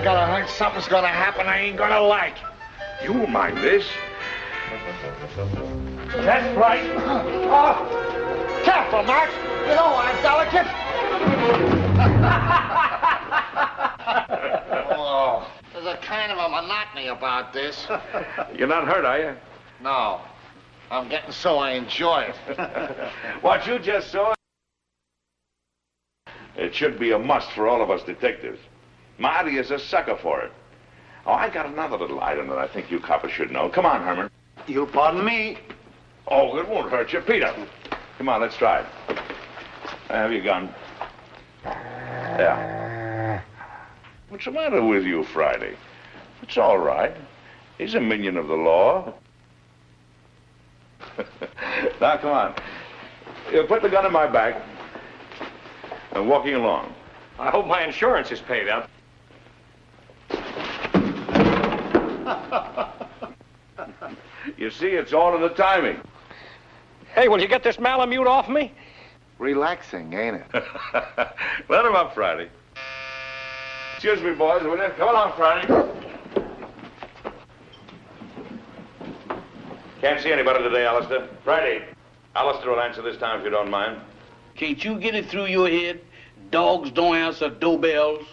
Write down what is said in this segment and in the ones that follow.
I got a hunch something's gonna happen I ain't gonna like. You won't mind this. That's right. Oh, careful, Max. You know I'm delicate. Oh, there's a kind of a monotony about this. You're not hurt, are you? No. I'm getting so I enjoy it. What you just saw, it should be a must for all of us detectives. Marty is a sucker for it. Oh, I got another little item that I think you coppers should know. Come on, Herman. You'll pardon me. Oh, it won't hurt you. Peter, come on, let's try it. Have your gun. Yeah. What's the matter with you, Friday? It's all right. He's a minion of the law. Now, come on. You put the gun in my back. I'm walking along. I hope my insurance is paid up. You see, it's all in the timing. Hey, will you get this Malamute off me? Relaxing, ain't it? Let him up, Friday. Excuse me, boys, will you? Come along, Friday. Can't see anybody today, Alistair. Friday. Alistair will answer this time if you don't mind. Can't you get it through your head? Dogs don't answer doorbells.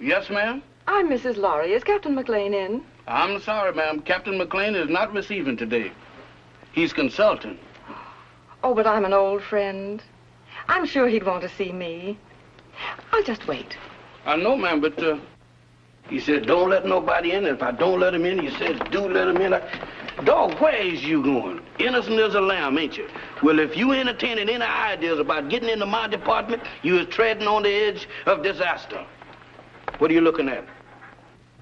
Yes, ma'am? I'm Mrs. Lawry. Is Captain Maclain in? I'm sorry, ma'am. Captain Maclain is not receiving today. He's consulting. Oh, but I'm an old friend. I'm sure he'd want to see me. I'll just wait. I know, ma'am, but he said don't let nobody in. If I don't let him in, he says do let him in. Dog, where is you going? Innocent as a lamb, ain't you? Well, if you entertaining any ideas about getting into my department, you is treading on the edge of disaster. What are you looking at?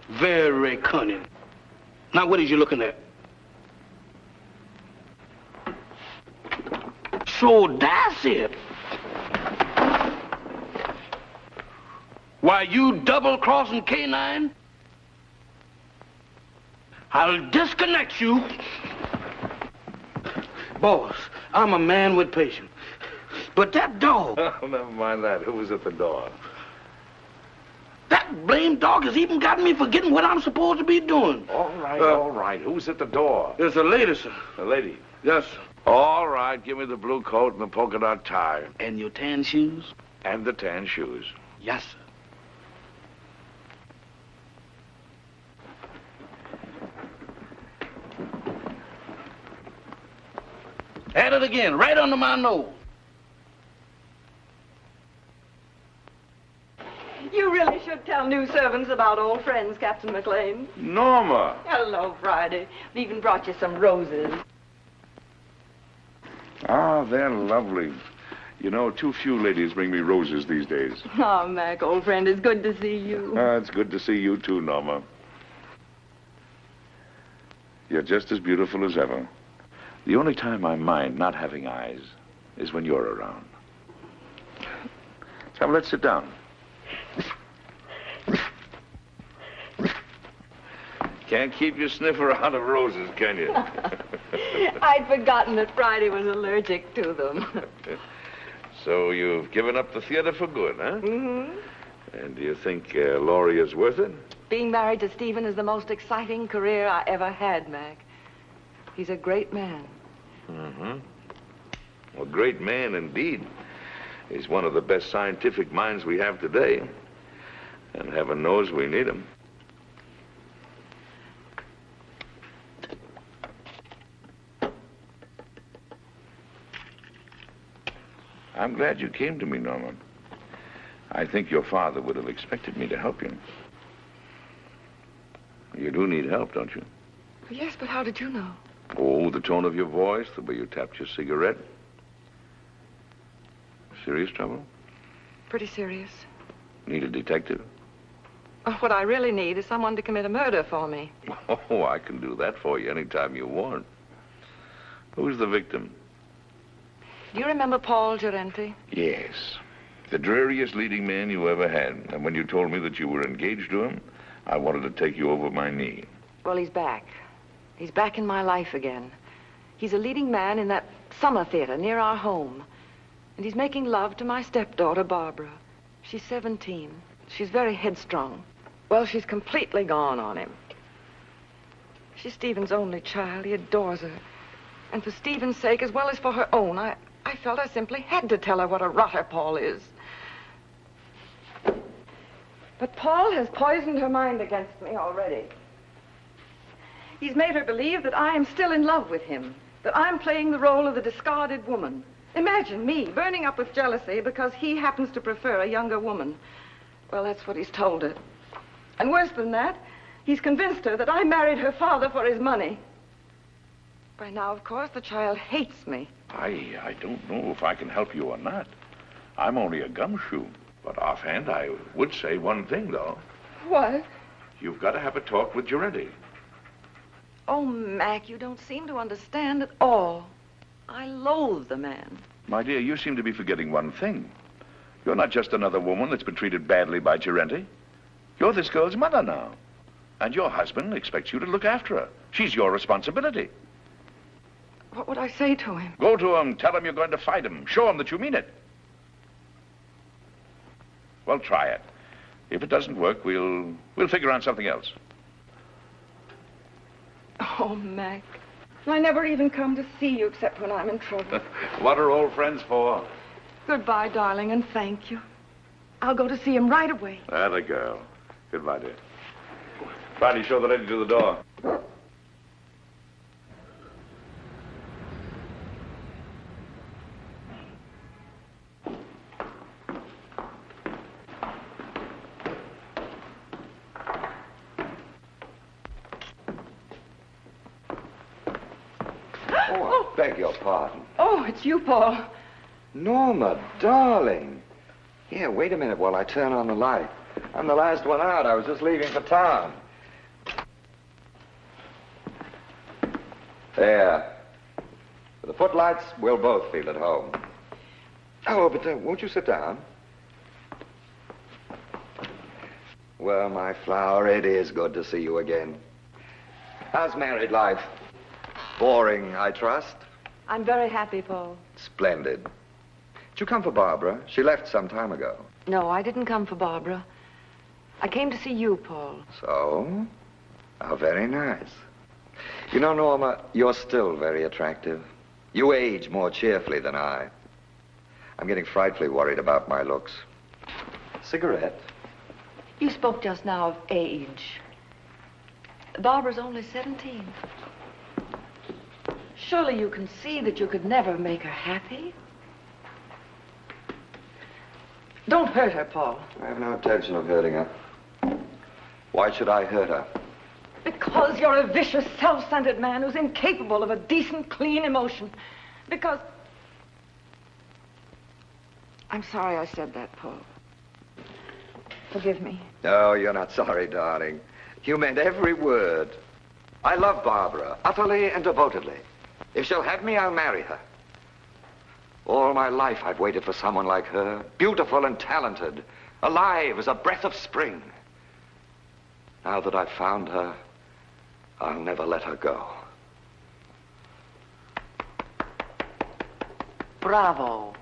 Very cunning. Now, what is you looking at? So that's it. Why, you double-crossing canine? I'll disconnect you. Boss, I'm a man with patience. But that dog... Oh, never mind that. Who was at the door? That blamed dog has even got me forgetting what I'm supposed to be doing. All right, all right. Who's at the door? There's a lady, sir. A lady? Yes, sir. All right, give me the blue coat and the polka dot tie. And your tan shoes? And the tan shoes. Yes, sir. At it again, right under my nose. You really should tell new servants about old friends, Captain Maclain. Norma! Hello, Friday. We even brought you some roses. Ah, they're lovely. You know, too few ladies bring me roses these days. Oh, Mac, old friend, it's good to see you. It's good to see you too, Norma. You're just as beautiful as ever. The only time I mind not having eyes is when you're around. So let's sit down. Can't keep your sniffer out of roses, can you? I'd forgotten that Friday was allergic to them. So you've given up the theater for good, huh? Mm-hmm. And do you think Lawry is worth it? Being married to Stephen is the most exciting career I ever had, Mac. He's a great man. A great man indeed. He's one of the best scientific minds we have today. And heaven knows we need him. I'm glad you came to me, Norma. I think your father would have expected me to help you. You do need help, don't you? Yes, but how did you know? Oh, the tone of your voice, the way you tapped your cigarette. Serious trouble? Pretty serious. Need a detective? What I really need is someone to commit a murder for me. Oh, I can do that for you anytime you want. Who's the victim? Do you remember Paul Gerente? Yes. The dreariest leading man you ever had. And when you told me that you were engaged to him, I wanted to take you over my knee. Well, he's back. He's back in my life again. He's a leading man in that summer theater near our home. And he's making love to my stepdaughter, Barbara. She's 17. She's very headstrong. Well, she's completely gone on him. She's Stephen's only child. He adores her. And for Stephen's sake, as well as for her own, I felt I simply had to tell her what a rotter Paul is. But Paul has poisoned her mind against me already. He's made her believe that I am still in love with him, that I'm playing the role of the discarded woman. Imagine me burning up with jealousy because he happens to prefer a younger woman. Well, that's what he's told her. And worse than that, he's convinced her that I married her father for his money. By now, of course, the child hates me. I don't know if I can help you or not. I'm only a gumshoe. But offhand, I would say one thing, though. What? You've got to have a talk with Gerente. Oh, Mac, you don't seem to understand at all. I loathe the man. My dear, you seem to be forgetting one thing. You're not just another woman that's been treated badly by Gerente. You're this girl's mother now. And your husband expects you to look after her. She's your responsibility. What would I say to him? Go to him, tell him you're going to fight him. Show him that you mean it. Well, try it. If it doesn't work, we'll figure out something else. Oh, Mac. I never even come to see you except when I'm in trouble. What are old friends for? Goodbye, darling, and thank you. I'll go to see him right away. Atta girl. Goodbye, dear. Marty, show the lady to the door. Oh, I beg your pardon. Oh, it's you, Paul. Norma, darling. Here, wait a minute while I turn on the light. I'm the last one out. I was just leaving for town. There. With the footlights, we'll both feel at home. Oh, but won't you sit down? Well, my flower, it is good to see you again. How's married life? Boring, I trust? I'm very happy, Paul. Splendid. Did you come for Barbara? She left some time ago. No, I didn't come for Barbara. I came to see you, Paul. So? How very nice. You know, Norma, you're still very attractive. You age more cheerfully than I. I'm getting frightfully worried about my looks. Cigarette? You spoke just now of age. Barbara's only 17. Surely you can see that you could never make her happy. Don't hurt her, Paul. I have no intention of hurting her. Why should I hurt her? Because you're a vicious, self-centered man who's incapable of a decent, clean emotion. Because... I'm sorry I said that, Paul. Forgive me. No, you're not sorry, darling. You meant every word. I love Barbara, utterly and devotedly. If she'll have me, I'll marry her. All my life I've waited for someone like her, beautiful and talented, alive as a breath of spring. Now that I've found her, I'll never let her go. Bravo.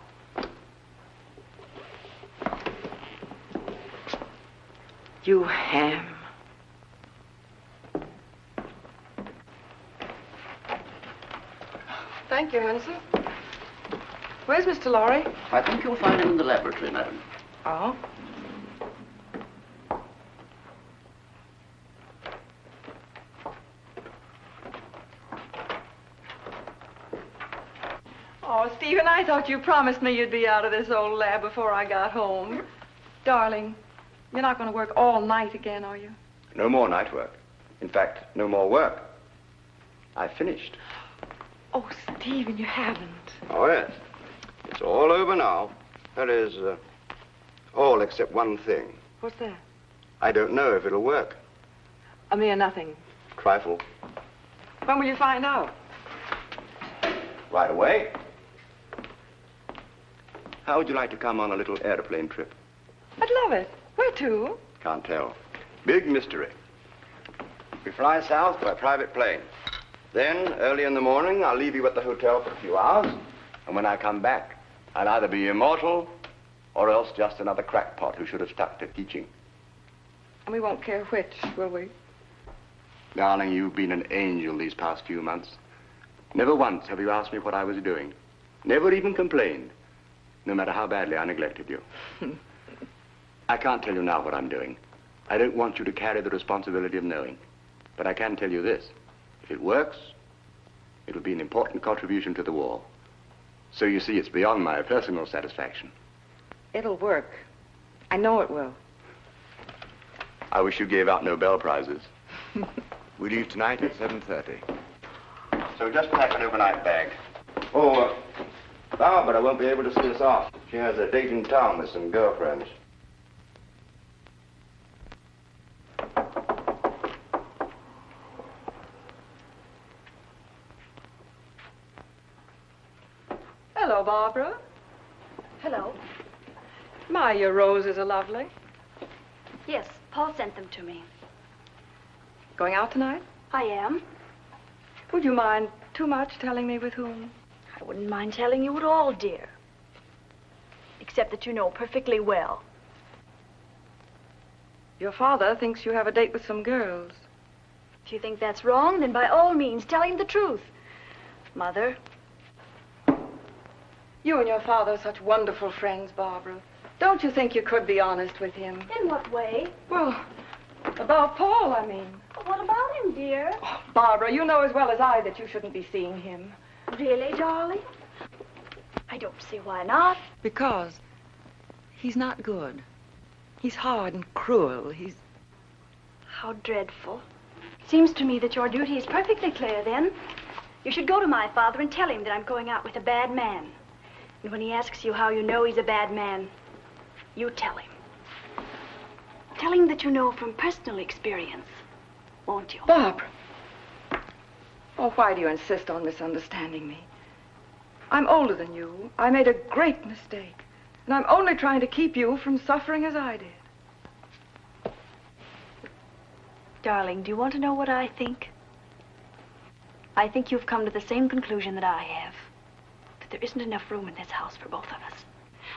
You ham. Thank you, Hanson. Where's Mr. Lawry? I think you'll find him in the laboratory, madam. Oh? Oh, Stephen, I thought you promised me you'd be out of this old lab before I got home. Darling, you're not going to work all night again, are you? No more night work. In fact, no more work. I've finished. Oh, Stephen, you haven't. Oh, yes. It's all over now. That is, all except one thing. What's that? I don't know if it'll work. A mere nothing. Trifle. When will you find out? Right away. How would you like to come on a little airplane trip? I'd love it. Where to? Can't tell. Big mystery. We fly south by private plane. Then, early in the morning, I'll leave you at the hotel for a few hours. And when I come back, I'll either be immortal or else just another crackpot who should have stuck to teaching. And we won't care which, will we? Darling, you've been an angel these past few months. Never once have you asked me what I was doing. Never even complained, no matter how badly I neglected you. I can't tell you now what I'm doing. I don't want you to carry the responsibility of knowing. But I can tell you this. If it works, it'll be an important contribution to the war. So you see, it's beyond my personal satisfaction. It'll work. I know it will. I wish you gave out Nobel Prizes. We leave tonight at 7:30. So just pack an overnight bag. Oh, Barbara won't be able to see us off. She has a date in town with some girlfriends. Hello, Barbara. Hello. My, your roses are lovely. Yes, Paul sent them to me. Going out tonight? I am. Would you mind too much telling me with whom? I wouldn't mind telling you at all, dear. Except that you know perfectly well. Your father thinks you have a date with some girls. If you think that's wrong, then by all means, tell him the truth. Mother. You and your father are such wonderful friends, Barbara. Don't you think you could be honest with him? In what way? Well, about Paul, I mean. What about him, dear? Oh, Barbara, you know as well as I that you shouldn't be seeing him. Really, darling? I don't see why not. Because he's not good. He's hard and cruel. He's... How dreadful. Seems to me that your duty is perfectly clear, then. You should go to my father and tell him that I'm going out with a bad man. And when he asks you how you know he's a bad man, you tell him. Tell him that you know from personal experience, won't you? Barbara. Oh, why do you insist on misunderstanding me? I'm older than you. I made a great mistake. And I'm only trying to keep you from suffering as I did. Darling, do you want to know what I think? I think you've come to the same conclusion that I have. That there isn't enough room in this house for both of us.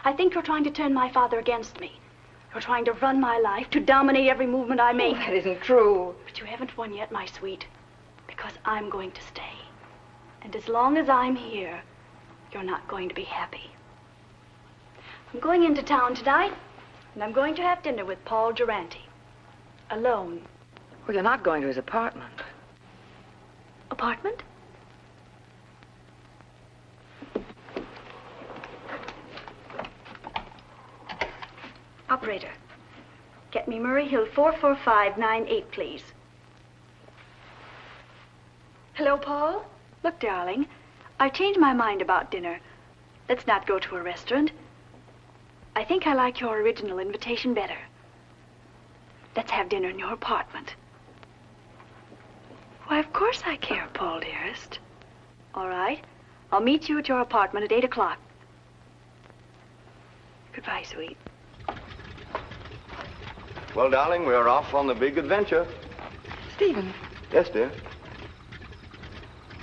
I think you're trying to turn my father against me. You're trying to run my life, to dominate every movement I make. Oh, that isn't true. But you haven't won yet, my sweet. Because I'm going to stay. And as long as I'm here, you're not going to be happy. I'm going into town tonight, and I'm going to have dinner with Paul Gerente. Alone. Well, you're not going to his apartment. Apartment? Operator, get me Murray Hill 44598, please. Hello, Paul? Look, darling, I've changed my mind about dinner. Let's not go to a restaurant. I think I like your original invitation better. Let's have dinner in your apartment. Why, of course I care, Paul, dearest. All right. I'll meet you at your apartment at 8 o'clock. Goodbye, sweet. Well, darling, we're off on the big adventure. Stephen. Yes, dear.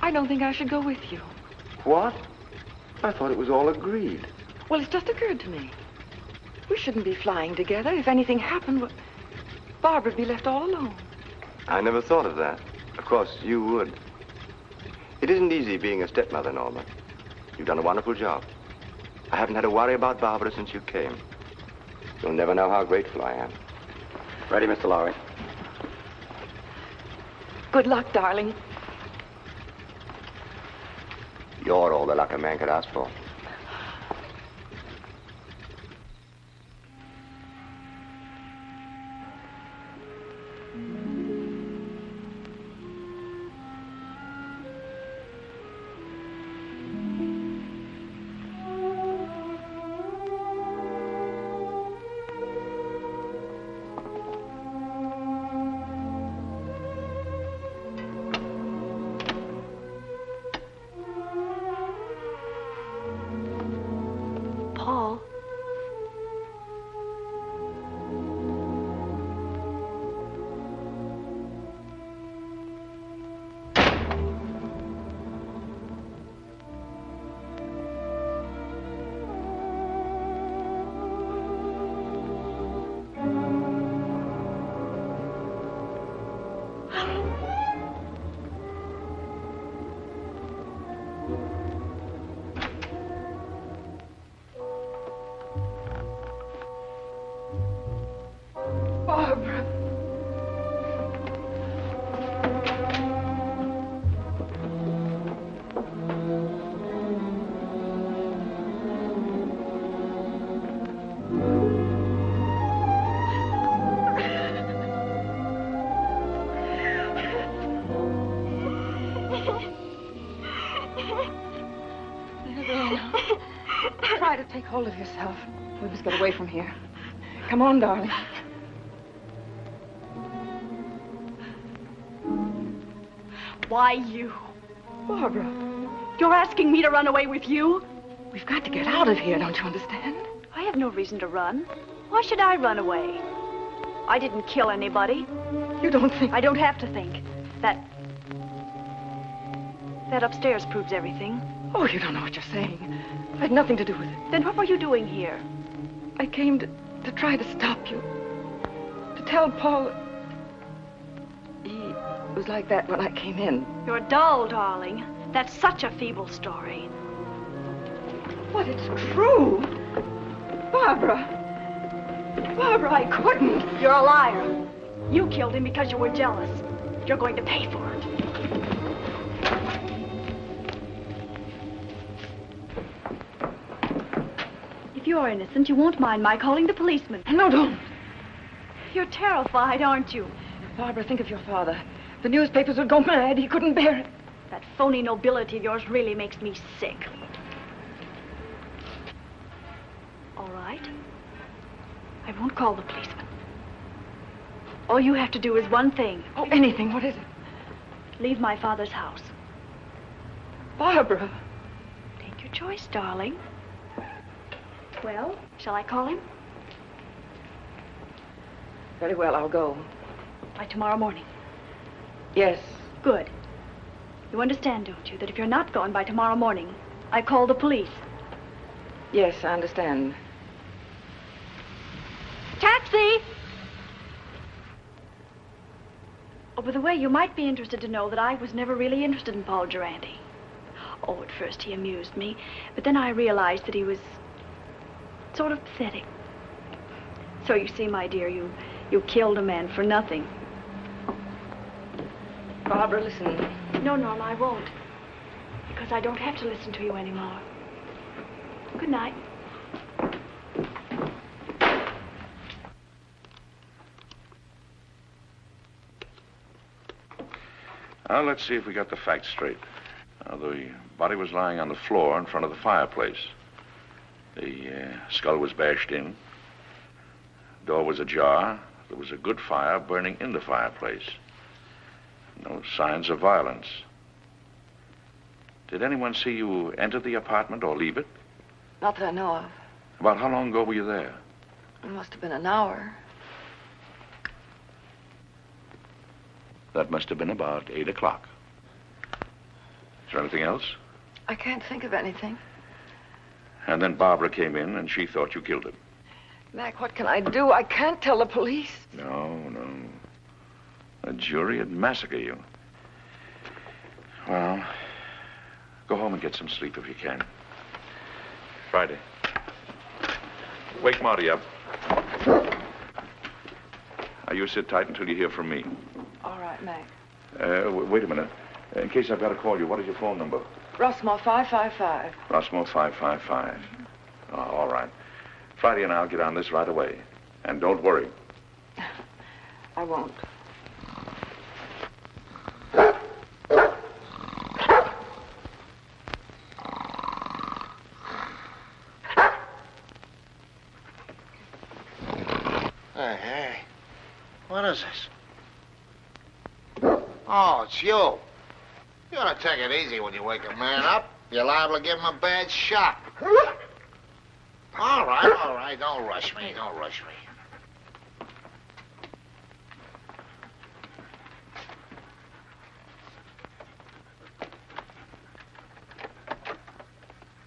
I don't think I should go with you. What? I thought it was all agreed. Well, it's just occurred to me. We shouldn't be flying together. If anything happened, well, Barbara'd be left all alone. I never thought of that. Of course, you would. It isn't easy being a stepmother, Norma. You've done a wonderful job. I haven't had to worry about Barbara since you came. You'll never know how grateful I am. Ready, Mr. Lawry? Good luck, darling. You're all the luck a man could ask for. There, now. Try to take hold of yourself. We must get away from here. Come on, darling. Why you? Barbara. You're asking me to run away with you? We've got to get out of here, don't you understand? I have no reason to run. Why should I run away? I didn't kill anybody. You don't think... I don't have to think. That upstairs proves everything. Oh, you don't know what you're saying. I had nothing to do with it. Then what were you doing here? I came to try to stop you. To tell Paul... He was like that when I came in. You're dull, darling. That's such a feeble story. But it's true. Barbara. Barbara, I couldn't. You're a liar. You killed him because you were jealous. You're going to pay for it. If you're innocent, you won't mind my calling the policeman. No, don't. You're terrified, aren't you? Barbara, think of your father. The newspapers would go mad. He couldn't bear it. That phony nobility of yours really makes me sick. All right. I won't call the policeman. All you have to do is one thing. Oh, anything. What is it? Leave my father's house. Barbara. Take your choice, darling. Well, shall I call him? Very well, I'll go. By tomorrow morning. Yes. Good. You understand, don't you, that if you're not gone by tomorrow morning, I call the police? Yes, I understand. Taxi! Oh, by the way, you might be interested to know that I was never really interested in Paul Gerente. Oh, at first he amused me, but then I realized that he was sort of pathetic. So you see, my dear, you killed a man for nothing. Barbara, listen. No, Norma, I won't. Because I don't have to listen to you anymore. Good night. Now, let's see if we got the facts straight. The body was lying on the floor in front of the fireplace. The skull was bashed in. Door was ajar. There was a good fire burning in the fireplace. No signs of violence. Did anyone see you enter the apartment or leave it? Not that I know of. About how long ago were you there? It must have been an hour. That must have been about 8 o'clock. Is there anything else? I can't think of anything. And then Barbara came in and she thought you killed him. Mac, what can I do? I can't tell the police. No. A jury would massacre you. Well, go home and get some sleep if you can. Friday. Wake Marty up. Now, you sit tight until you hear from me. All right, Mac. Wait a minute. In case I've got to call you, what is your phone number? Rossmore 555. Rossmore 555. Oh, all right. Friday and I'll get on this right away. And don't worry. I won't. Hey. What is this? Oh, it's you. You ought to take it easy when you wake a man up. You're liable to give him a bad shock. All right. Don't rush me.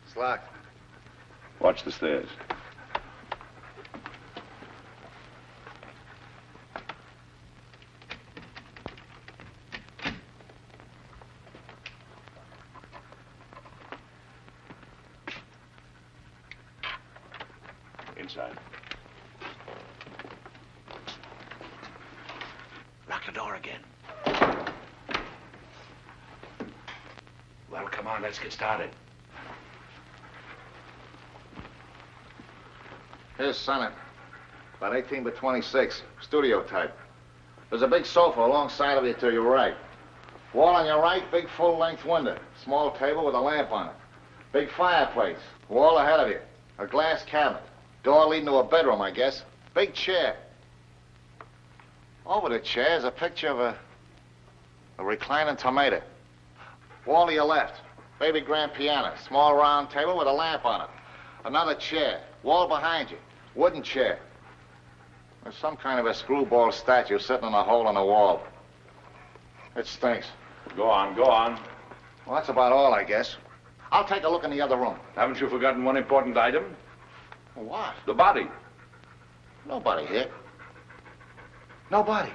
It's locked. Watch the stairs. Inside. Lock the door again. Well, come on, let's get started. Here's Senate. About 18 by 26. Studio type. There's a big sofa alongside of you to your right. Wall on your right, big full-length window. Small table with a lamp on it. Big fireplace. Wall ahead of you. A glass cabinet. Door leading to a bedroom, I guess. Big chair. Over the chair is a picture of a reclining tomato. Wall to your left. Baby grand piano. Small round table with a lamp on it. Another chair. Wall behind you. Wooden chair. There's some kind of a screwball statue sitting in a hole in the wall. It stinks. Go on, go on. Well, that's about all, I guess. I'll take a look in the other room. Haven't you forgotten one important item? What? The body. Nobody here. Nobody.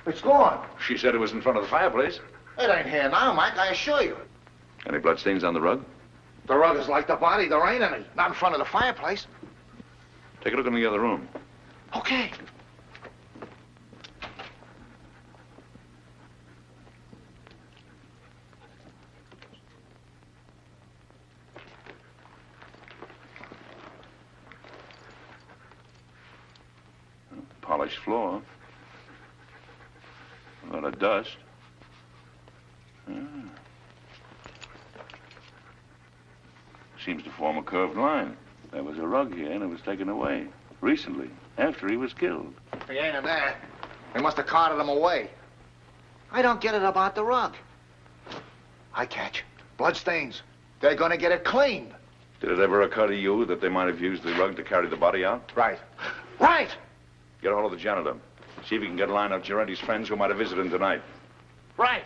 It's gone. She said it was in front of the fireplace. It ain't here now, Mike, I assure you. Any bloodstains on the rug? The rug is like the body. There ain't any. Not in front of the fireplace. Take a look in the other room. Okay. Polished floor. A lot of dust. Seems to form a curved line. There was a rug here and it was taken away. Recently, after he was killed. He ain't in there. They must have carted him away. I don't get it about the rug. I catch. Bloodstains. They're gonna get it cleaned. Did it ever occur to you that they might have used the rug to carry the body out? Right. Right! Get a hold of the janitor. See if you can get a line of Gerente's friends who might have visited him tonight. Right.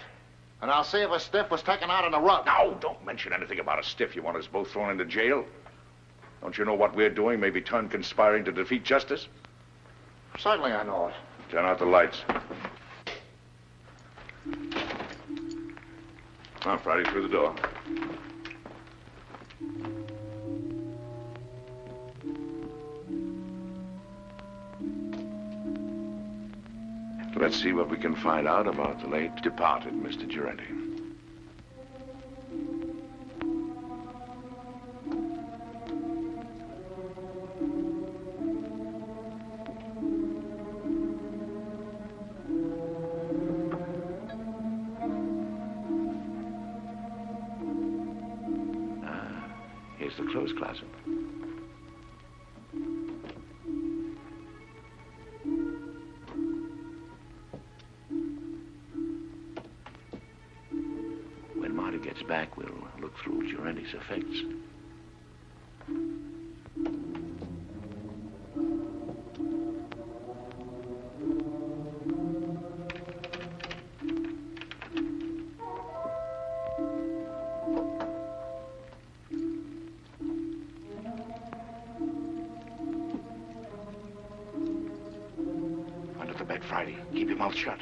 And I'll see if a stiff was taken out on the rug. No, don't mention anything about a stiff. You want us both thrown into jail? Don't you know what we're doing may be turned conspiring to defeat justice? Certainly I know it. Turn out the lights. Now, Friday, through the door. Let's see what we can find out about the late departed Mr. Gerente. Here's the clothes closet. When Marty gets back, we'll look through Gerente's effects. Friday, keep your mouth shut.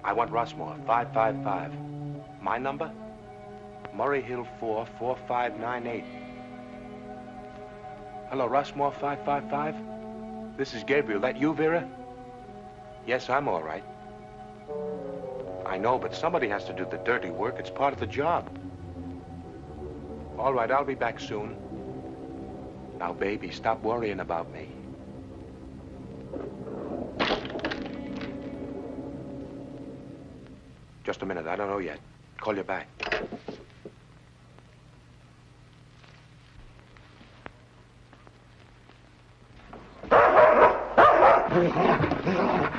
I want Rossmore, 555. My number? Murray Hill 4, 4598. Hello, Rossmore, 555? This is Gabriel. That you, Vera? Yes, I'm all right. I know, but somebody has to do the dirty work. It's part of the job. All right, I'll be back soon. Now, baby, stop worrying about me. Just a minute, I don't know yet. Call you back.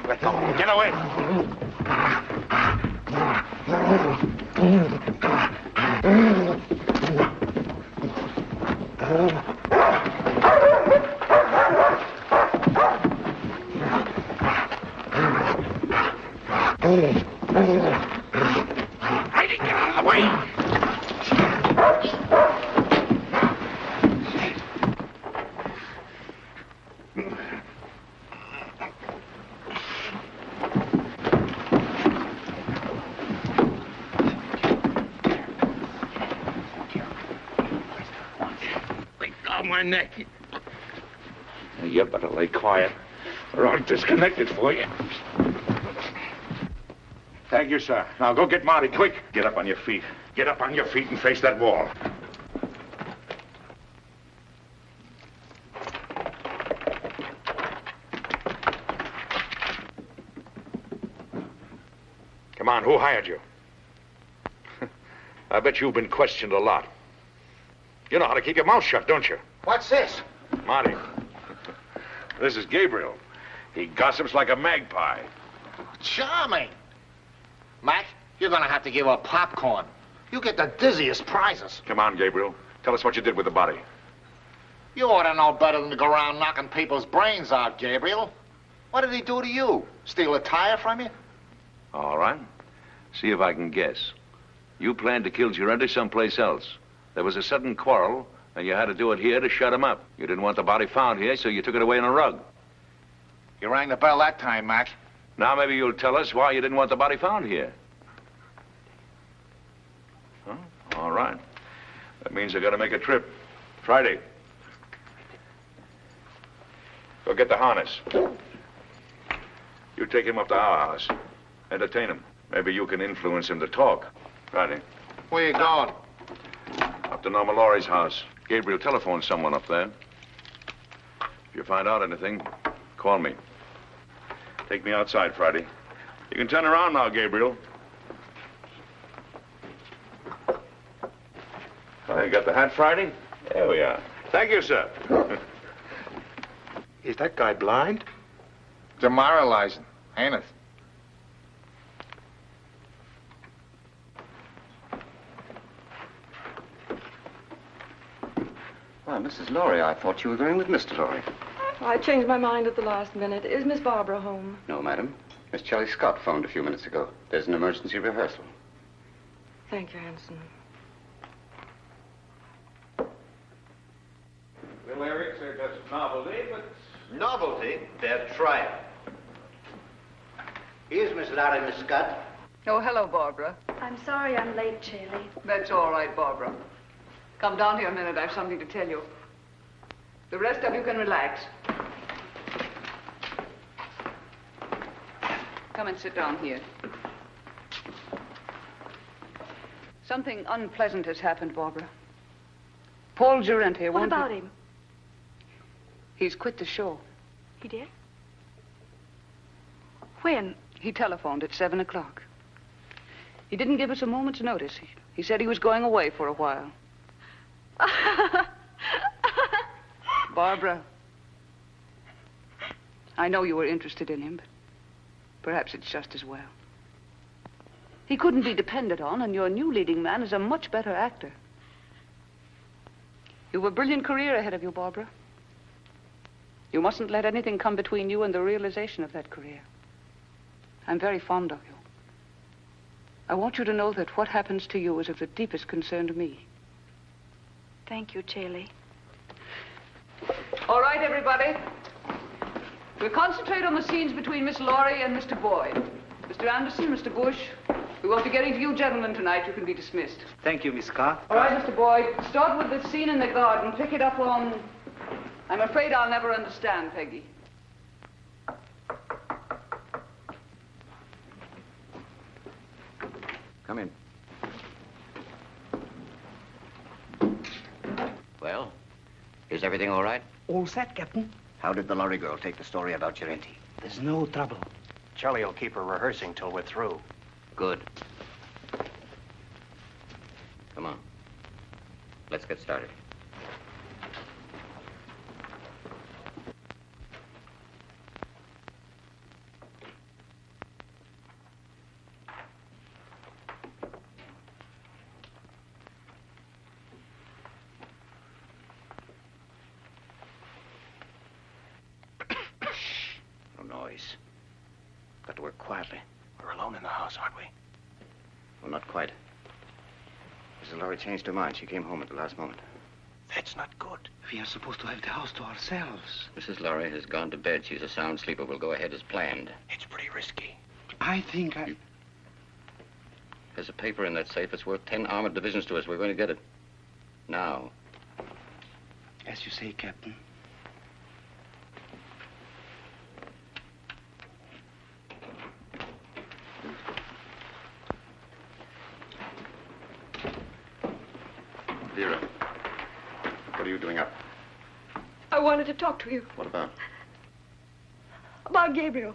Let go. Get away. Heidi, get out of the way! My neck. You better lay quiet, or I'll disconnect it for you. Thank you, sir. Now go get Marty, quick. Get up on your feet. Get up on your feet and face that wall. Come on, who hired you? I bet you've been questioned a lot. You know how to keep your mouth shut, don't you? What's this? Marty. This is Gabriel. He gossips like a magpie. Charming. Mac, you're gonna have to give up popcorn. You get the dizziest prizes. Come on, Gabriel. Tell us what you did with the body. You ought to know better than to go around knocking people's brains out, Gabriel. What did he do to you? Steal a tire from you? All right. See if I can guess. You planned to kill Gerente someplace else. There was a sudden quarrel, and you had to do it here to shut him up. You didn't want the body found here, so you took it away in a rug. You rang the bell that time, Mac. Now maybe you'll tell us why you didn't want the body found here. Huh? All right. That means I gotta make a trip. Friday. Go get the harness. You take him up to our house. Entertain him. Maybe you can influence him to talk. Friday. Where you going? Up to Norma Lawry's house. Gabriel telephoned someone up there. If you find out anything, call me. Take me outside, Friday. You can turn around now, Gabriel. Oh, you got the hat, Friday? There we are. Thank you, sir. Is that guy blind? Demoralizing, ain't it? Why, Mrs. Lawry, I thought you were going with Mr. Lawry. I changed my mind at the last minute. Is Miss Barbara home? No, madam. Miss Shelley Scott phoned a few minutes ago. There's an emergency rehearsal. Thank you, Hanson. Well, Eric said that's novelty, but... Novelty? They're trying. Here's Miss Lawry, Miss Scott. Oh, hello, Barbara. I'm sorry I'm late, Shirley. That's all right, Barbara. Come down here a minute. I have something to tell you. The rest of you can relax. Come and sit down here. Something unpleasant has happened, Barbara. Paul Gerente What about him? He's quit the show. He did? When? He telephoned at 7 o'clock. He didn't give us a moment's notice. He said he was going away for a while. Barbara, I know you were interested in him, but perhaps it's just as well. He couldn't be depended on, and your new leading man is a much better actor. You have a brilliant career ahead of you, Barbara. You mustn't let anything come between you and the realization of that career. I'm very fond of you. I want you to know that what happens to you is of the deepest concern to me. Thank you, Shirley. All right, everybody. We'll concentrate on the scenes between Miss Lawry and Mr. Boyd. Mr. Anderson, Mr. Bush, we won't be getting to you gentlemen tonight. You can be dismissed. Thank you, Miss Scott. All right, Mr. Boyd, start with the scene in the garden. Pick it up on... I'm afraid I'll never understand, Peggy. Come in. Well, is everything all right? All set, Captain. How did the Lawry girl take the story about Gerente? There's no trouble. Charlie will keep her rehearsing till we're through. Good. Come on. Let's get started. No noise. Got to work quietly. We're alone in house, aren't we? Well, not quite. Mrs. Lawry changed her mind. She came home at the last moment. That's not good. We are supposed to have the house to ourselves. Mrs. Lawry has gone to bed. She's a sound sleeper. We'll go ahead as planned. It's pretty risky. I think I... There's a paper in that safe. It's worth 10 armored divisions to us. We're going to get it. Now. As you say, Captain. Vera, what are you doing up? I wanted to talk to you What about? about Gabriel.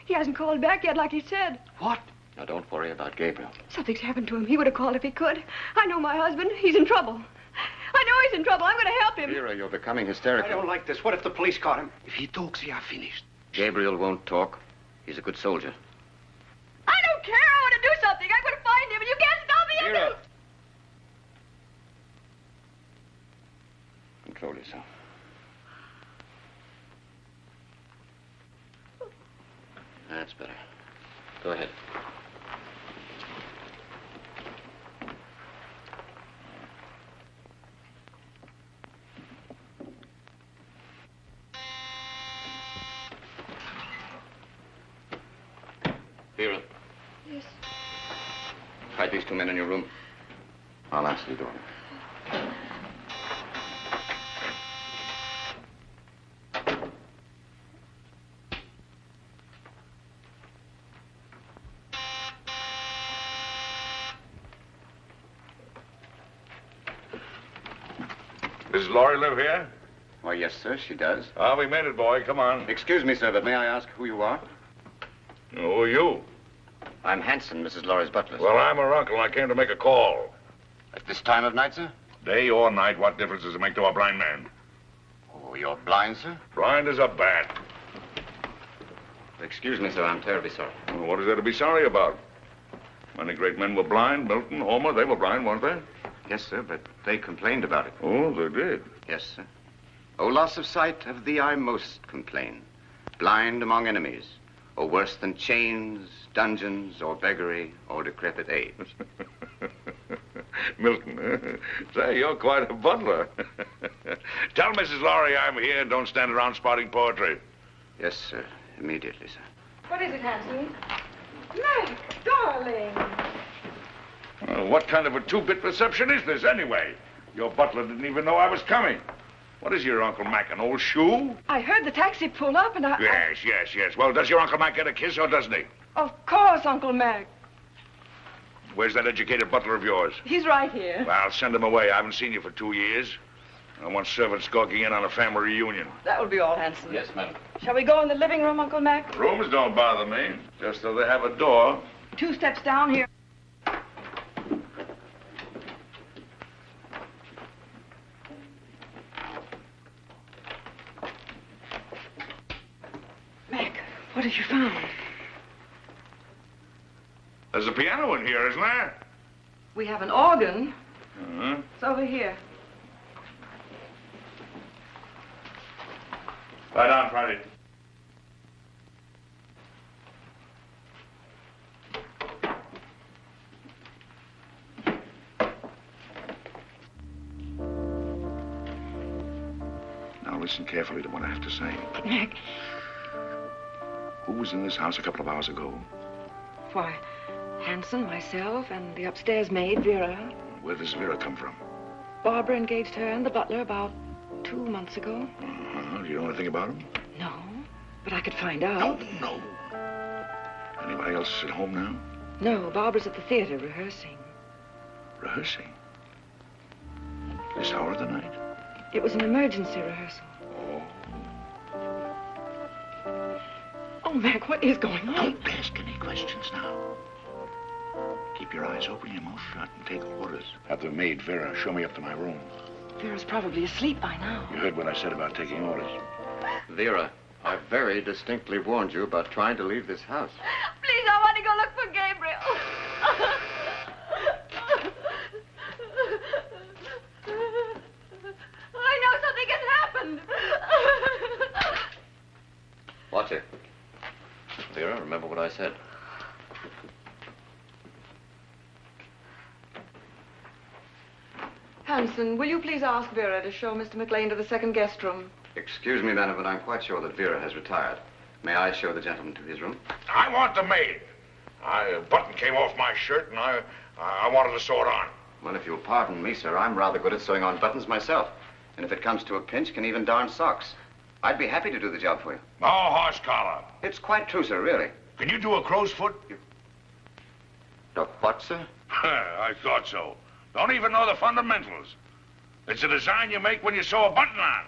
He hasn't called back yet like he said. What? Now, don't worry about Gabriel. Something's happened to him. He would have called if he could. I know my husband. He's in trouble. I know he's in trouble. I'm going to help him. Vera, you're becoming hysterical. I don't like this. What if the police caught him? If he talks, we are finished. Gabriel won't talk. He's a good soldier. I don't care. I want to do something. I'm going to find him, and you can't stop me. Vera! Control yourself. That's better. Go ahead. Vera. Yes. Hide these two men in your room. I'll answer the door. Does Lawry live here? Why, yes, sir, she does. Ah, we made it, boy. Come on. Excuse me, sir, but may I ask who you are? Who are you? I'm Hanson, Mrs. Lawry's butler. Well, I'm her uncle. I came to make a call. At this time of night, sir? Day or night, what difference does it make to a blind man? Oh, you're blind, sir? Blind as a bat. Excuse me, sir, I'm terribly sorry. Well, what is there to be sorry about? Many great men were blind. Milton, Homer, they were blind, weren't they? Yes, sir, but they complained about it. Oh, they did? Yes, sir. Oh, loss of sight, of thee I most complain. Blind among enemies, or worse than chains, dungeons, or beggary, or decrepit age. Milton, say, you're quite a butler. Tell Mrs. Lawry I'm here and don't stand around spouting poetry. Yes, sir. Immediately, sir. What is it, Hanson? Meg, darling. What kind of a two-bit reception is this, anyway? Your butler didn't even know I was coming. What is your Uncle Mac, an old shoe? I heard the taxi pull up and I... Yes. Well, does your Uncle Mac get a kiss or doesn't he? Of course, Uncle Mac. Where's that educated butler of yours? He's right here. Well, send him away. I haven't seen you for 2 years. I want servants gawking in on a family reunion. That will be all, Hanson. Yes, ma'am. Shall we go in the living room, Uncle Mac? Rooms don't bother me, just so they have a door. 2 steps down here. Mac, what have you found? There's a piano in here, isn't there? We have an organ. Uh-huh. It's over here. Lie down, Friday. Now listen carefully to what I have to say. But, Mac... Who was in this house a couple of hours ago? Why, Hanson, myself, and the upstairs maid, Vera. Where does Vera come from? Barbara engaged her and the butler about 2 months ago. Uh-huh. Do you know anything about him? No, but I could find out. No. Anybody else at home now? No, Barbara's at the theater rehearsing. Rehearsing? This hour of the night? It was an emergency rehearsal. Oh, Mac, what is going on? Don't ask any questions now. Keep your eyes open, your mouth shut, and take orders. Have the maid, Vera, show me up to my room. Vera's probably asleep by now. You heard what I said about taking orders. Vera, I very distinctly warned you about trying to leave this house. Please, I want to go look for Gabriel. I know something has happened. Watch it. Vera, remember what I said. Hanson, will you please ask Vera to show Mr. Maclain to the second guest room? Excuse me, madam, but I'm quite sure that Vera has retired. May I show the gentleman to his room? I want the maid. A button came off my shirt, and I wanted to sew it on. Well, if you'll pardon me, sir, I'm rather good at sewing on buttons myself. And if it comes to a pinch, can even darn socks. I'd be happy to do the job for you. No horse collar. It's quite true, sir, really. Can you do a crow's foot? The what, sir? I thought so. Don't even know the fundamentals. It's a design you make when you sew a button on.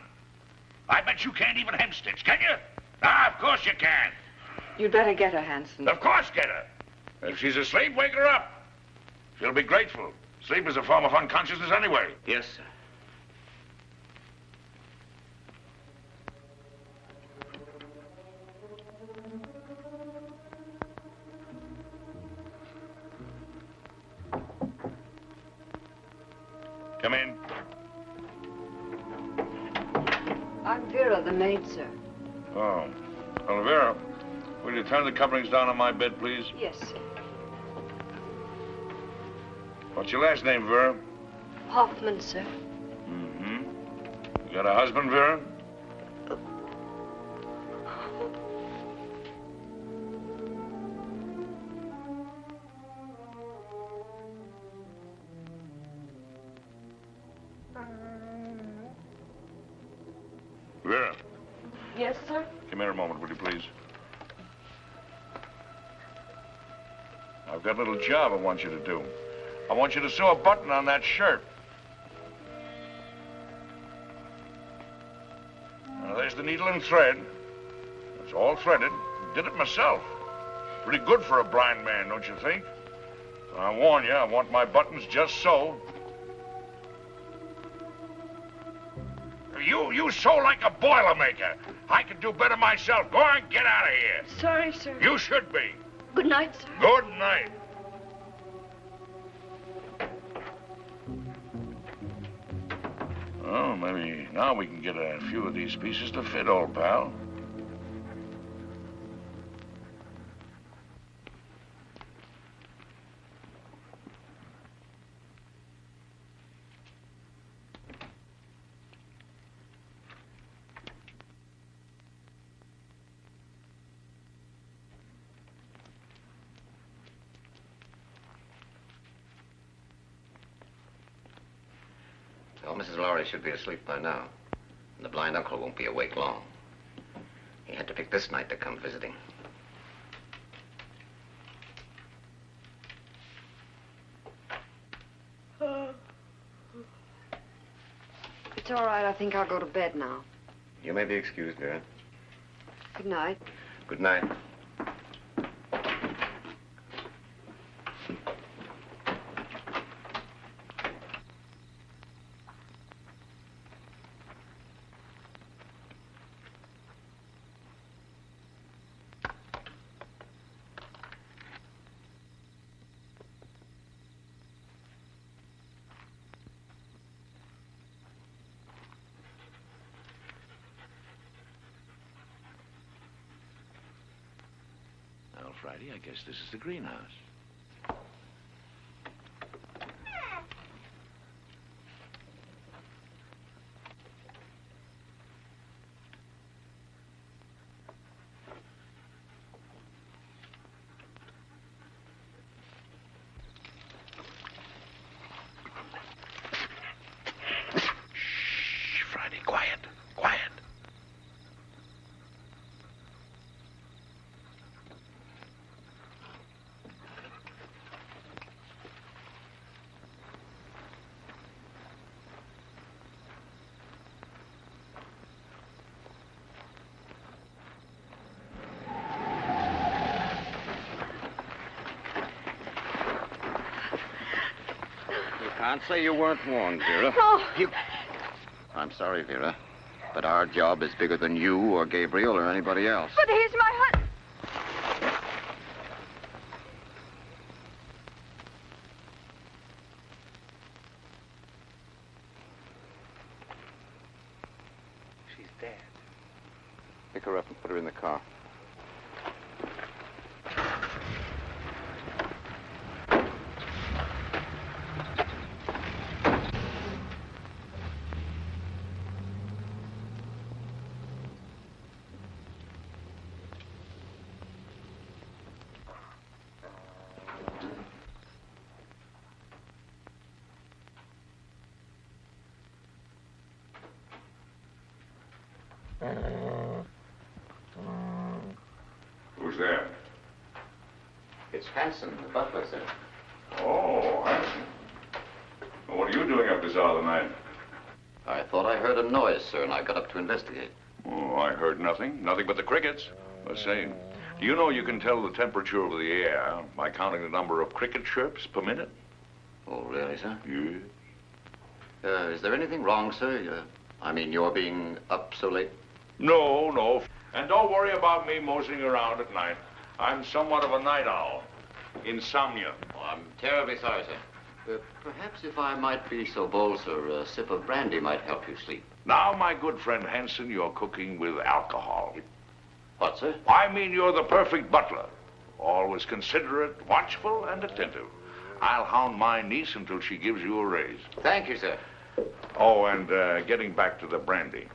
I bet you can't even hemstitch, can you? Ah, of course you can. You'd better get her, Hanson. Of course get her. If she's asleep, wake her up. She'll be grateful. Sleep is a form of unconsciousness anyway. Yes, sir. Come in. I'm Vera, the maid, sir. Oh. Well, Vera, will you turn the coverings down on my bed, please? Yes, sir. What's your last name, Vera? Hoffman, sir. Mm-hmm. You got a husband, Vera? Vera. Yes, sir? Come here a moment, will you, please? I've got a little job I want you to do. I want you to sew a button on that shirt. Now, there's the needle and thread. It's all threaded. Did it myself. Pretty good for a blind man, don't you think? I warn you, I want my buttons just so. You sew like a Boilermaker. I can do better myself. Go on, get out of here. Sorry, sir. You should be. Good night, sir. Good night. Oh, maybe now we can get a few of these pieces to fit, old pal. Well, Mrs. Lawry should be asleep by now. And the blind uncle won't be awake long. He had to pick this night to come visiting. It's all right. I think I'll go to bed now. You may be excused, Vera. Good night. Good night. Friday, I guess this is the greenhouse. Shh, Friday, quiet, quiet. Can't say you weren't warned, Vera. No. I'm sorry, Vera, but our job is bigger than you or Gabriel or anybody else. But he's my husband. She's dead. Pick her up and put her in the car. It's Hanson, the butler, sir. Oh, Hanson. What are you doing up this hour of the night? I thought I heard a noise, sir, and I got up to investigate. Oh, I heard nothing. Nothing but the crickets. I say, do you know you can tell the temperature of the air by counting the number of cricket chirps per minute? Oh, really, sir? Yes. Is there anything wrong, sir? I mean, you're being up so late? No, no. And don't worry about me moseying around at night. I'm somewhat of a night owl. Insomnia. Oh, I'm terribly sorry, sir. Perhaps if I might be so bold, sir, a sip of brandy might help you sleep. Now, my good friend Hanson, you're cooking with alcohol. What, sir? I mean, you're the perfect butler. Always considerate, watchful, and attentive. I'll hound my niece until she gives you a raise. Thank you, sir. Oh, and getting back to the brandy.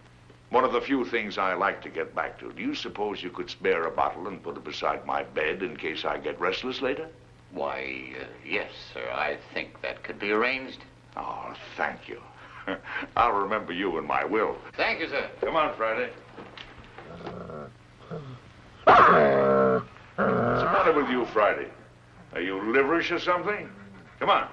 One of the few things I like to get back to. Do you suppose you could spare a bottle and put it beside my bed in case I get restless later? Why, yes, sir. I think that could be arranged. Oh, thank you. I'll remember you in my will. Thank you, sir. Come on, Friday. What's the matter with you, Friday? Are you liverish or something? Come on.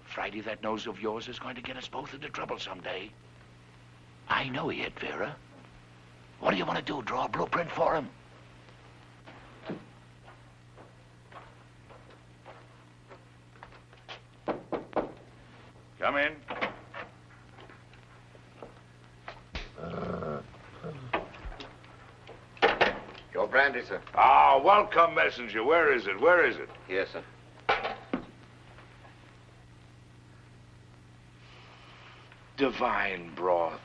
Friday, that nose of yours is going to get us both into trouble someday. I know he hit Vera. What do you want to do, draw a blueprint for him? Come in. Your brandy, sir. Ah, welcome, messenger. Where is it? Where is it? Yes, sir. Divine broth.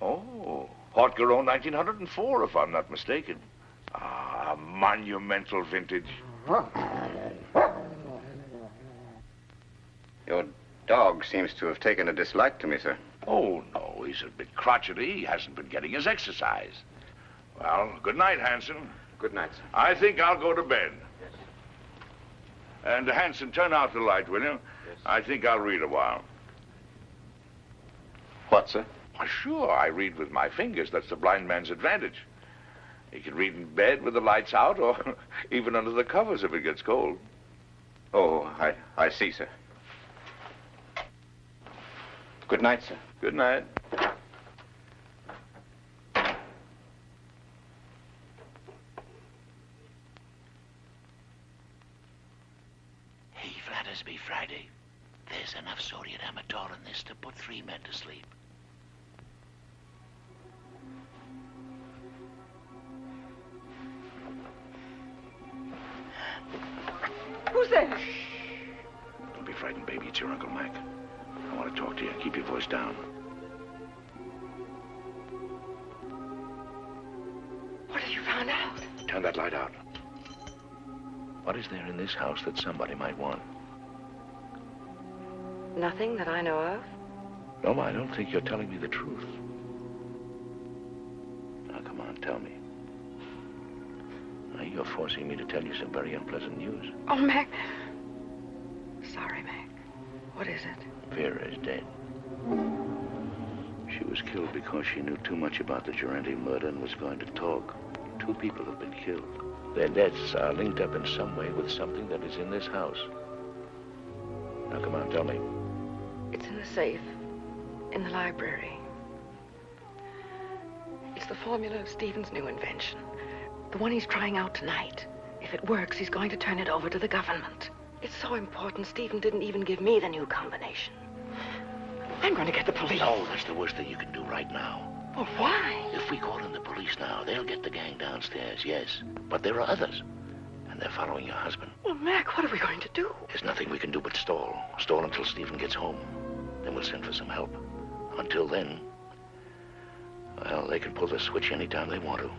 Oh, Haute-Garonne 1904, if I'm not mistaken. Ah, monumental vintage. Your dog seems to have taken a dislike to me, sir. Oh, no, he's a bit crotchety. He hasn't been getting his exercise. Well, good night, Hanson. Good night, sir. I think I'll go to bed. Yes. And, Hanson, turn out the light, will you? Yes. I think I'll read a while. What, sir? Why, sure, I read with my fingers. That's the blind man's advantage. He can read in bed with the lights out or even under the covers if it gets cold. Oh, I see, sir. Good night, sir. Good night. He flatters me, Friday. There's enough sodium amytal in this to put 3 men to sleep. Who's there? Don't be frightened, baby. It's your Uncle Mac. I want to talk to you. Keep your voice down. What have you found out? Turn that light out. What is there in this house that somebody might want? Nothing that I know of. No, I don't think you're telling me the truth. Now, come on, tell me. Now, you're forcing me to tell you some very unpleasant news. Oh, Mac. Sorry, Mac. What is it? Vera is dead. She was killed because she knew too much about the Gerente murder and was going to talk. 2 people have been killed. Their deaths are linked up in some way with something that is in this house. Now, come on, tell me. It's in the safe. In the library. It's the formula of Stephen's new invention. The one he's trying out tonight. If it works, he's going to turn it over to the government. It's so important, Stephen didn't even give me the new combination. I'm going to get the police. No, that's the worst thing you can do right now. Oh, why? If we call in the police now, they'll get the gang downstairs, yes. But there are others. And they're following your husband. Well, Mac, what are we going to do? There's nothing we can do but stall. Stall until Stephen gets home. Then we'll send for some help. Until then, well, they can pull the switch anytime they want to.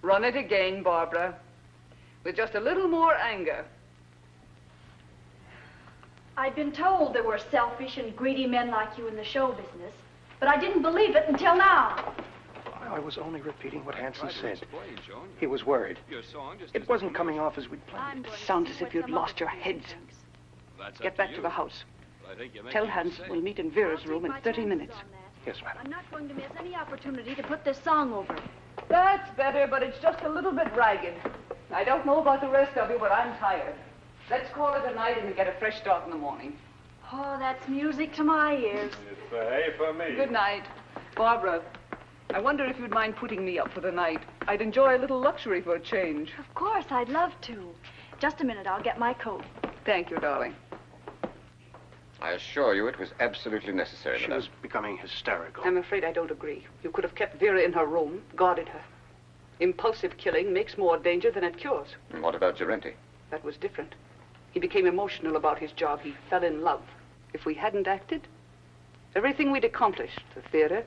Run it again, Barbara. With just a little more anger. I'd been told there were selfish and greedy men like you in the show business, but I didn't believe it until now. I was only repeating what Hanson said. He was worried. It wasn't coming off as we'd planned. Sounds as if you'd lost your heads. Get back to the house. Tell Hanson we'll meet in Vera's room in 30 minutes. Yes, madam. I'm not going to miss any opportunity to put this song over. That's better, but it's just a little bit ragged. I don't know about the rest of you, but I'm tired. Let's call it a night and get a fresh start in the morning. Oh, that's music to my ears. It's A for me. Good night. Barbara, I wonder if you'd mind putting me up for the night. I'd enjoy a little luxury for a change. Of course, I'd love to. Just a minute, I'll get my coat. Thank you, darling. I assure you it was absolutely necessary. She was becoming hysterical. I'm afraid I don't agree. You could have kept Vera in her room, guarded her. Impulsive killing makes more danger than it cures. And what about Gerente? That was different. He became emotional about his job. He fell in love. If we hadn't acted, everything we'd accomplished, the theater,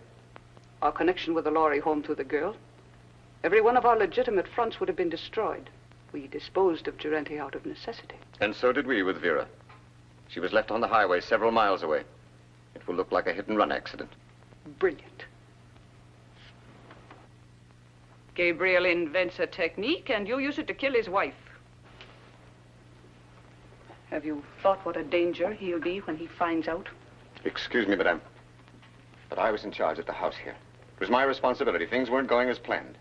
our connection with the Lawry home through the girl, every one of our legitimate fronts would have been destroyed. We disposed of Gerente out of necessity. And so did we with Vera. She was left on the highway several miles away. It will look like a hit-and-run accident. Brilliant. Gabriel invents a technique, and you use it to kill his wife. Have you thought what a danger he'll be when he finds out? Excuse me, madame, but I was in charge at the house here. It was my responsibility. Things weren't going as planned.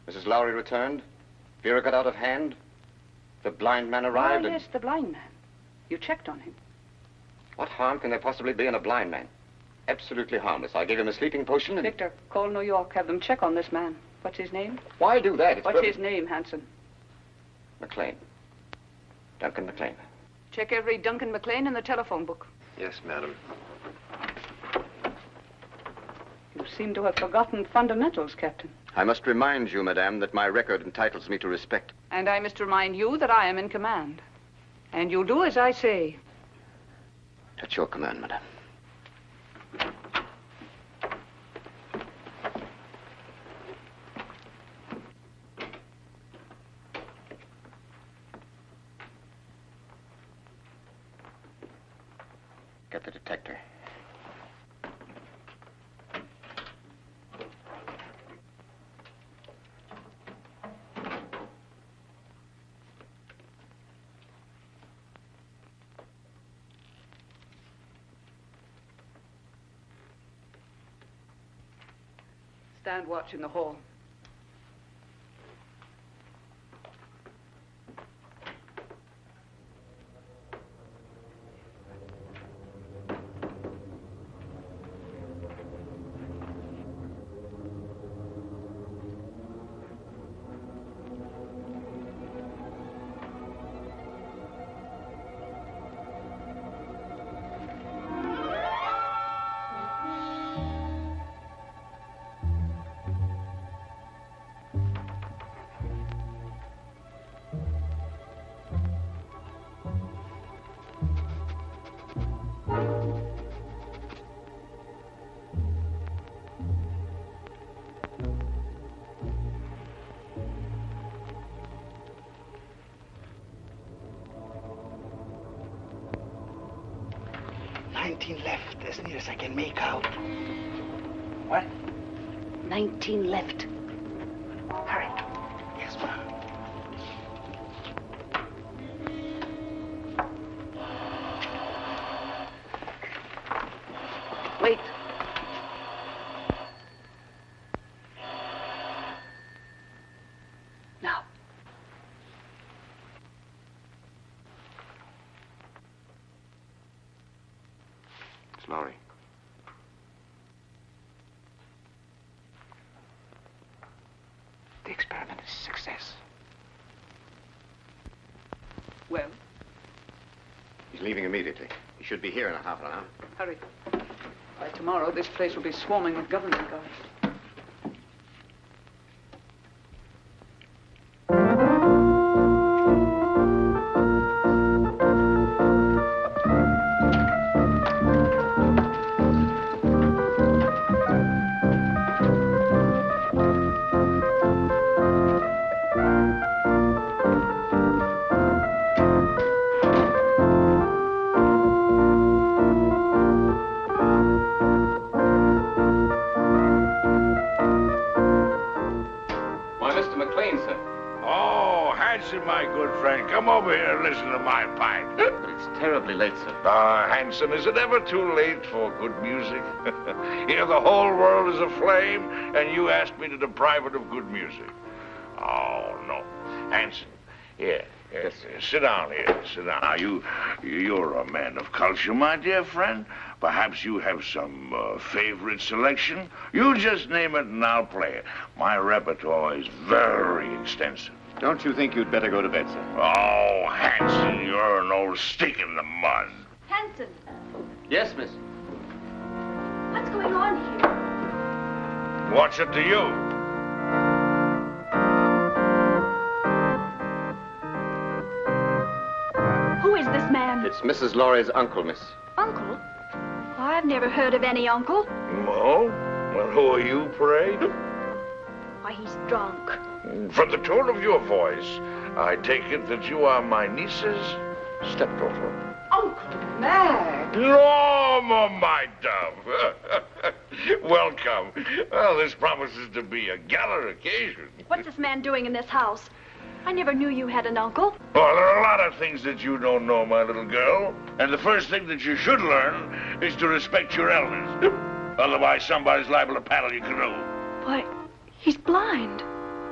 Mrs. Lawry returned. Vera got out of hand. The blind man arrived. Oh, yes, the blind man. You checked on him. What harm can there possibly be in a blind man? Absolutely harmless. I gave him a sleeping potion and... Victor, call New York. Have them check on this man. What's his name? Why do that? It's What's his name, Hanson? Maclain. Duncan Maclain. Check every Duncan Maclain in the telephone book. Yes, madam. You seem to have forgotten fundamentals, Captain. I must remind you, madame, that my record entitles me to respect. And I must remind you that I am in command. And you'll do as I say. At your command, madame. Get the detector. Stand watch in the hall. Left, as near as I can make out. What? 19 left. Hurry. Yes, ma'am. Wait. Now. Lawry. The experiment is a success. Well? He's leaving immediately. He should be here in a half an hour. Hurry. By tomorrow, this place will be swarming with government guards. listen to my pipe. It's terribly late, sir. Hanson, is it ever too late for good music? Here the whole world is aflame, and you ask me to deprive it of good music. Oh, no. Hanson, here. Yes, sit down here. Sit down. Now, you're a man of culture, my dear friend. Perhaps you have some favorite selection. You just name it and I'll play it. My repertoire is very extensive. Don't you think you'd better go to bed, sir? Oh, Hanson, you're an old stick in the mud. Hanson, Yes, miss. what's going on here? What's it to you? Who is this man? It's Mrs. Lawry's uncle, miss. Uncle? I've never heard of any uncle. No? Well, who are you, pray? Why, he's drunk. From the tone of your voice, I take it that you are my niece's stepdaughter. Uncle Mac! Norma, my dove. Welcome. Well, this promises to be a gala occasion. What's this man doing in this house? I never knew you had an uncle. Well, there are a lot of things that you don't know, my little girl. And the first thing that you should learn is to respect your elders. Otherwise, somebody's liable to paddle your canoe. Why, he's blind.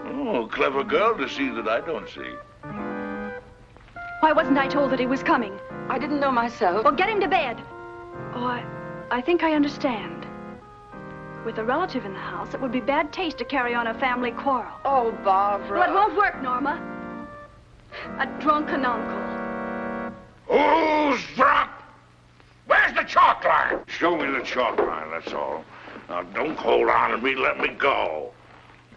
Oh, clever girl to see that I don't see. Why wasn't I told that he was coming? I didn't know myself. Well, get him to bed. Oh, I think I understand. With a relative in the house, it would be bad taste to carry on a family quarrel. Oh, Barbara. Well, it won't work, Norma. A drunken uncle. Who's drunk? Where's the chalk line? Show me the chalk line, that's all. Now, don't hold on to me, let me go.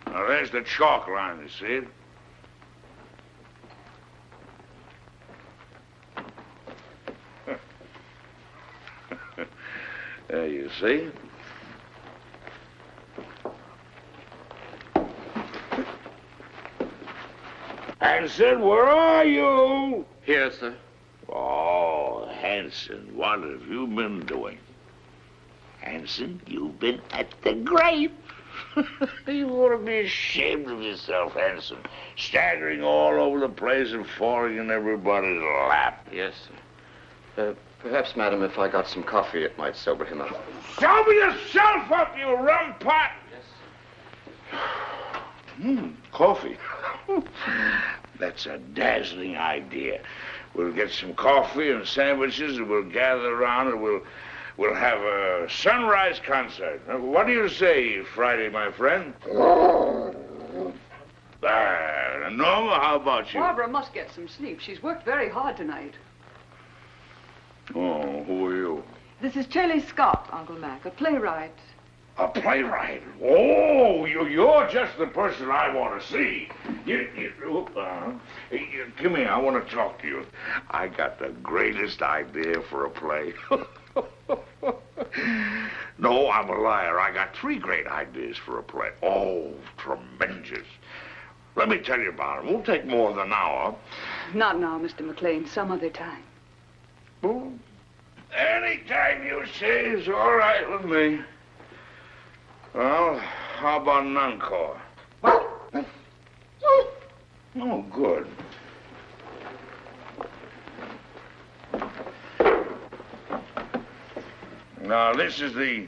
Now, there's the chalk line, you see it? There you see. Hanson, where are you? Here, sir. Oh, Hanson, what have you been doing? Hanson, you've been at the grave. You ought to be ashamed of yourself, Hanson. Staggering all over the place and falling in everybody's lap. Yes, sir. Perhaps, madam, if I got some coffee, it might sober him up. Sober yourself up, you rum pot! Yes. Coffee. That's a dazzling idea. We'll get some coffee and sandwiches, and we'll gather around, and we'll have a sunrise concert. What do you say, Friday, my friend? Norma, how about you? Barbara must get some sleep. She's worked very hard tonight. Oh, who are you? This is Charlie Scott, Uncle Mac, a playwright. A playwright? Oh, you're just the person I want to see. Come here, I want to talk to you. I got the greatest idea for a play. No, I'm a liar. I got 3 great ideas for a play. Oh, tremendous. Let me tell you about it. It won't take more than an hour. Not now, Mr. Maclain. Some other time. Well, anytime you say is all right with me. Well, how about an encore? What? Oh, good. Now, this is the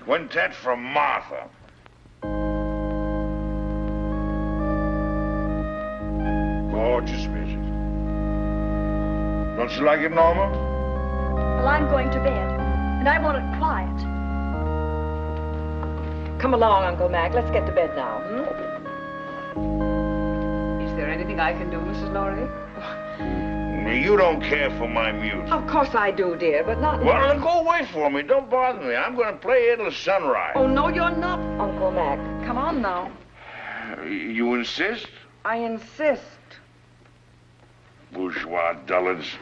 quintet from Martha. Gorgeous music. Don't you like it, Norma? Well, I'm going to bed, and I want it quiet. Come along, Uncle Mac. Let's get to bed now, Is there anything I can do, Mrs. Lawry? You don't care for my music. Of course I do, dear, but not... Well, then go away for me. Don't bother me. I'm going to play it till sunrise. Oh, no, you're not, Uncle Mac. Come on now. You insist? I insist. Bourgeois dullards.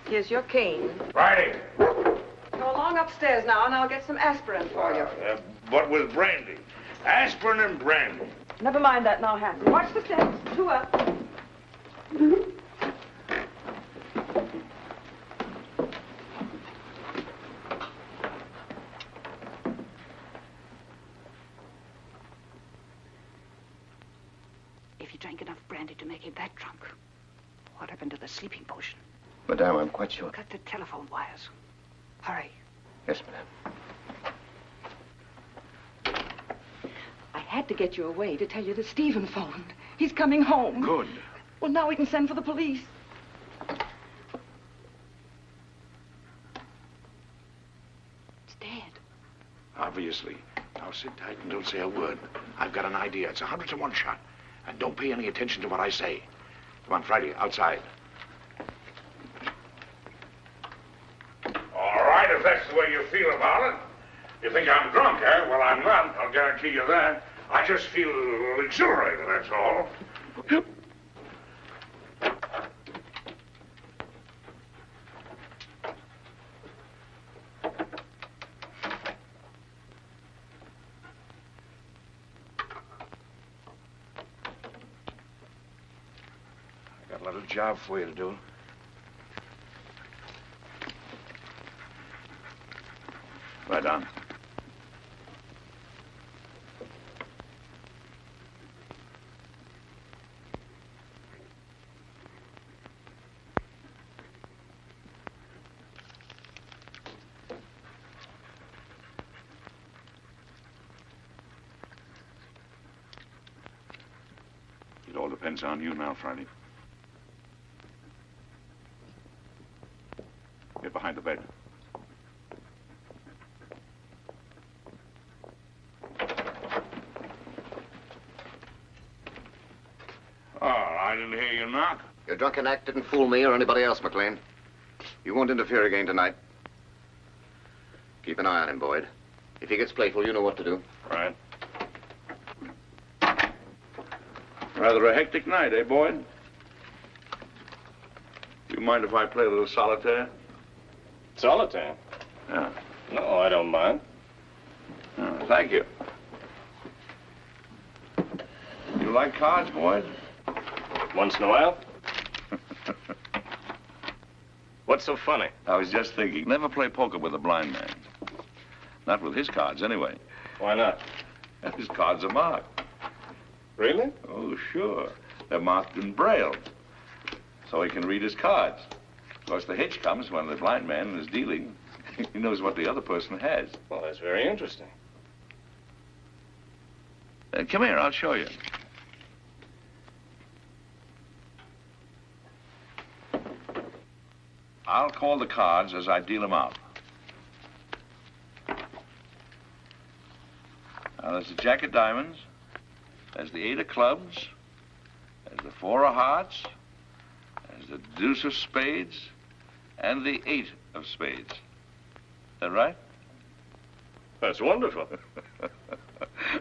Here's your cane. Righty. Go along upstairs now, and I'll get some aspirin for you. But with brandy. Aspirin and brandy. Never mind that now, Hanson. Watch the steps. 2 up. If he drank enough brandy to make him that drunk, what happened to the the sleeping potion. Madame, I'm quite sure. Cut the telephone wires. Hurry. Yes, madame. I had to get you away to tell you that Stephen phoned. He's coming home. Good. Well, now we can send for the police. It's dead. Obviously. Now sit tight and don't say a word. I've got an idea. It's 100 to 1 shot. And don't pay any attention to what I say. Come on, Friday, outside. All right, if that's the way you feel about it. You think I'm drunk, eh? Well, I'm not. I'll guarantee you that. I just feel exhilarated, that's all. I got a little job for you to do. Lie down. It all depends on you now, Friday. Get behind the bed. Oh, I didn't hear you knock. Your drunken act didn't fool me or anybody else, Maclain. You won't interfere again tonight. Keep an eye on him, Boyd. If he gets playful, you know what to do. Right. Rather a hectic night, eh, Boyd? Do you mind if I play a little solitaire? Solitaire? Yeah. No, I don't mind. Oh, thank you. You like cards, Boyd? Once in a while. What's so funny? I was just thinking, never play poker with a blind man. Not with his cards, anyway. Why not? His cards are marked. Really? Oh, sure. They're marked in Braille, so he can read his cards. Of course, the hitch comes when the blind man is dealing. He knows what the other person has. Well, that's very interesting. Come here, I'll show you. I'll call the cards as I deal them out. Now, there's the Jack of Diamonds, there's the 8 of Clubs, there's the 4 of Hearts, there's the Deuce of Spades, and the 8 of Spades. Is that right? That's wonderful.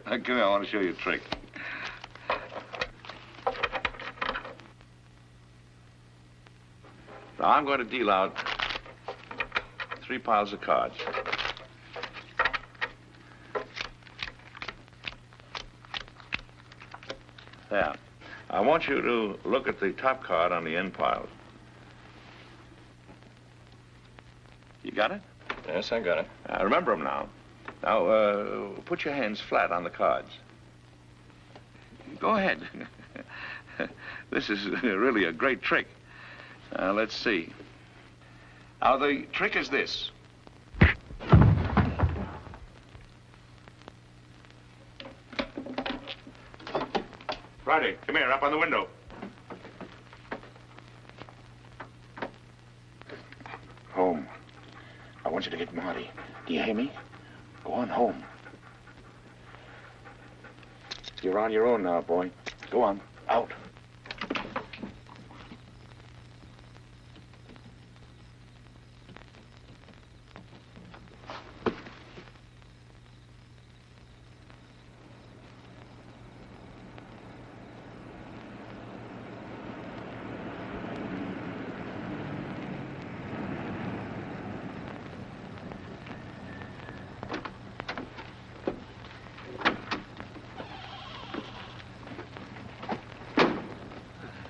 Now, come here, I want to show you a trick. Now, I'm going to deal out 3 piles of cards. There. I want you to look at the top card on the end pile. You got it? Yes, I got it. Remember them now. Now, put your hands flat on the cards. Go ahead. This is really a great trick. Let's see. Now, the trick is this. Friday, come here, up on the window. Home. I want you to get Marty. Do you hear me? Go on home. You're on your own now, boy. Go on. Out.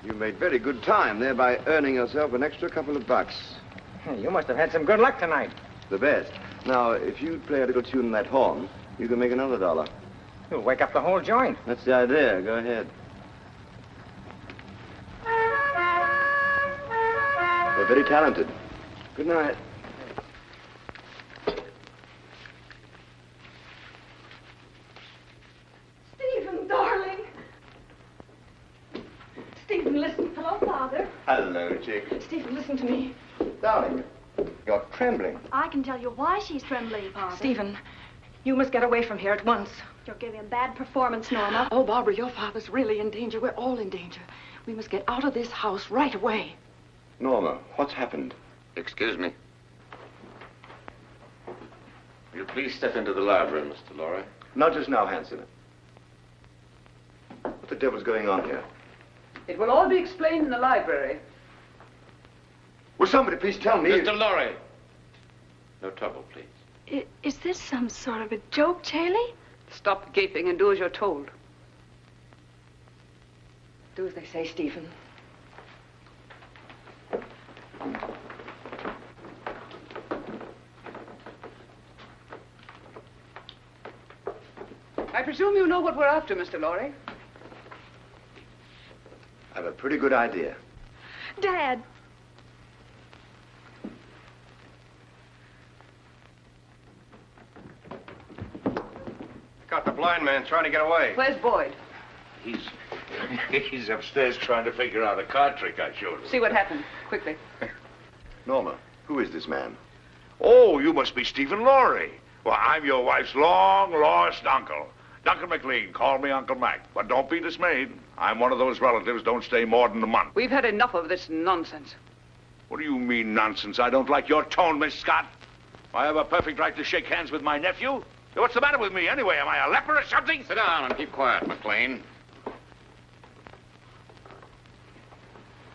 You made very good time there by earning yourself an extra couple of bucks. You must have had some good luck tonight. The best. Now, if you play a little tune on that horn, you can make another $1. You'll wake up the whole joint. That's the idea. Go ahead. Very talented. Good night. Stephen, darling. Stephen, listen. Hello, Father. Hello, Chick. Stephen, listen to me. Darling, you're trembling. I can tell you why she's trembling, Father. Stephen, you must get away from here at once. You're giving a bad performance, Norma. Oh, Barbara, your father's really in danger. We're all in danger. We must get out of this house right away. Norma, what's happened? Excuse me. Will you please step into the library, Mr. Lawry? Not just now, Hanson. What the devil's going on here? It will all be explained in the library. Will somebody please tell me? Mr. Lawry! No trouble, please. Is this some sort of a joke, Charlie? Stop gaping and do as you're told. Do as they say, Stephen. I presume you know what we're after, Mr. Lawry. I have a pretty good idea. Dad. Got the blind man trying to get away. Where's Boyd? He's upstairs trying to figure out a card trick I showed him. See what happened, quickly. Norma, who is this man? Oh, you must be Stephen Lawry. Well, I'm your wife's long-lost uncle. Duncan Maclain. Call me Uncle Mac. But don't be dismayed. I'm one of those relatives don't stay more than a month. We've had enough of this nonsense. What do you mean, nonsense? I don't like your tone, Miss Scott. I have a perfect right to shake hands with my nephew. What's the matter with me, anyway? Am I a leper or something? Sit down and keep quiet, Maclain.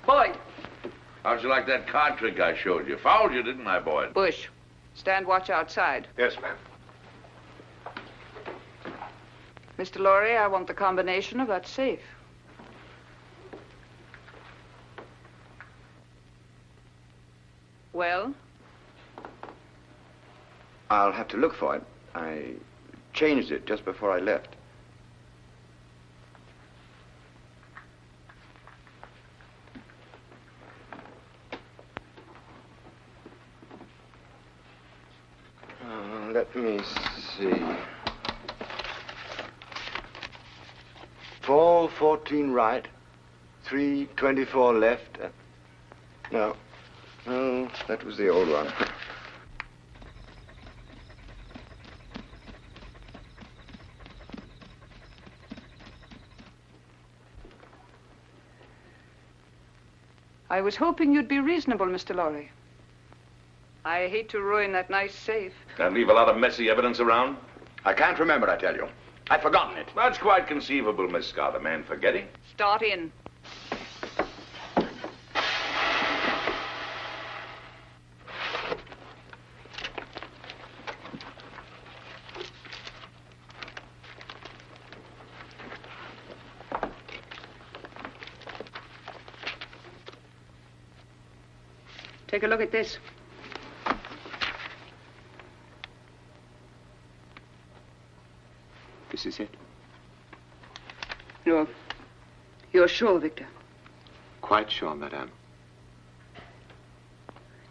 Boyd. How'd you like that card trick I showed you? Fouled you, didn't I, Boyd? Bush, stand watch outside. Yes, ma'am. Mr. Lawry, I want the combination of that safe. Well? I'll have to look for it. I changed it just before I left. Let me see. 414 right, 324 left. No, that was the old one. I was hoping you'd be reasonable, Mr. Lawry. I hate to ruin that nice safe. And leave a lot of messy evidence around? I can't remember, I tell you. I've forgotten it. That's quite conceivable, Miss Scott. A man forgetting. Start in. Take a look at this. This is it? You're sure, Victor? Quite sure, madame.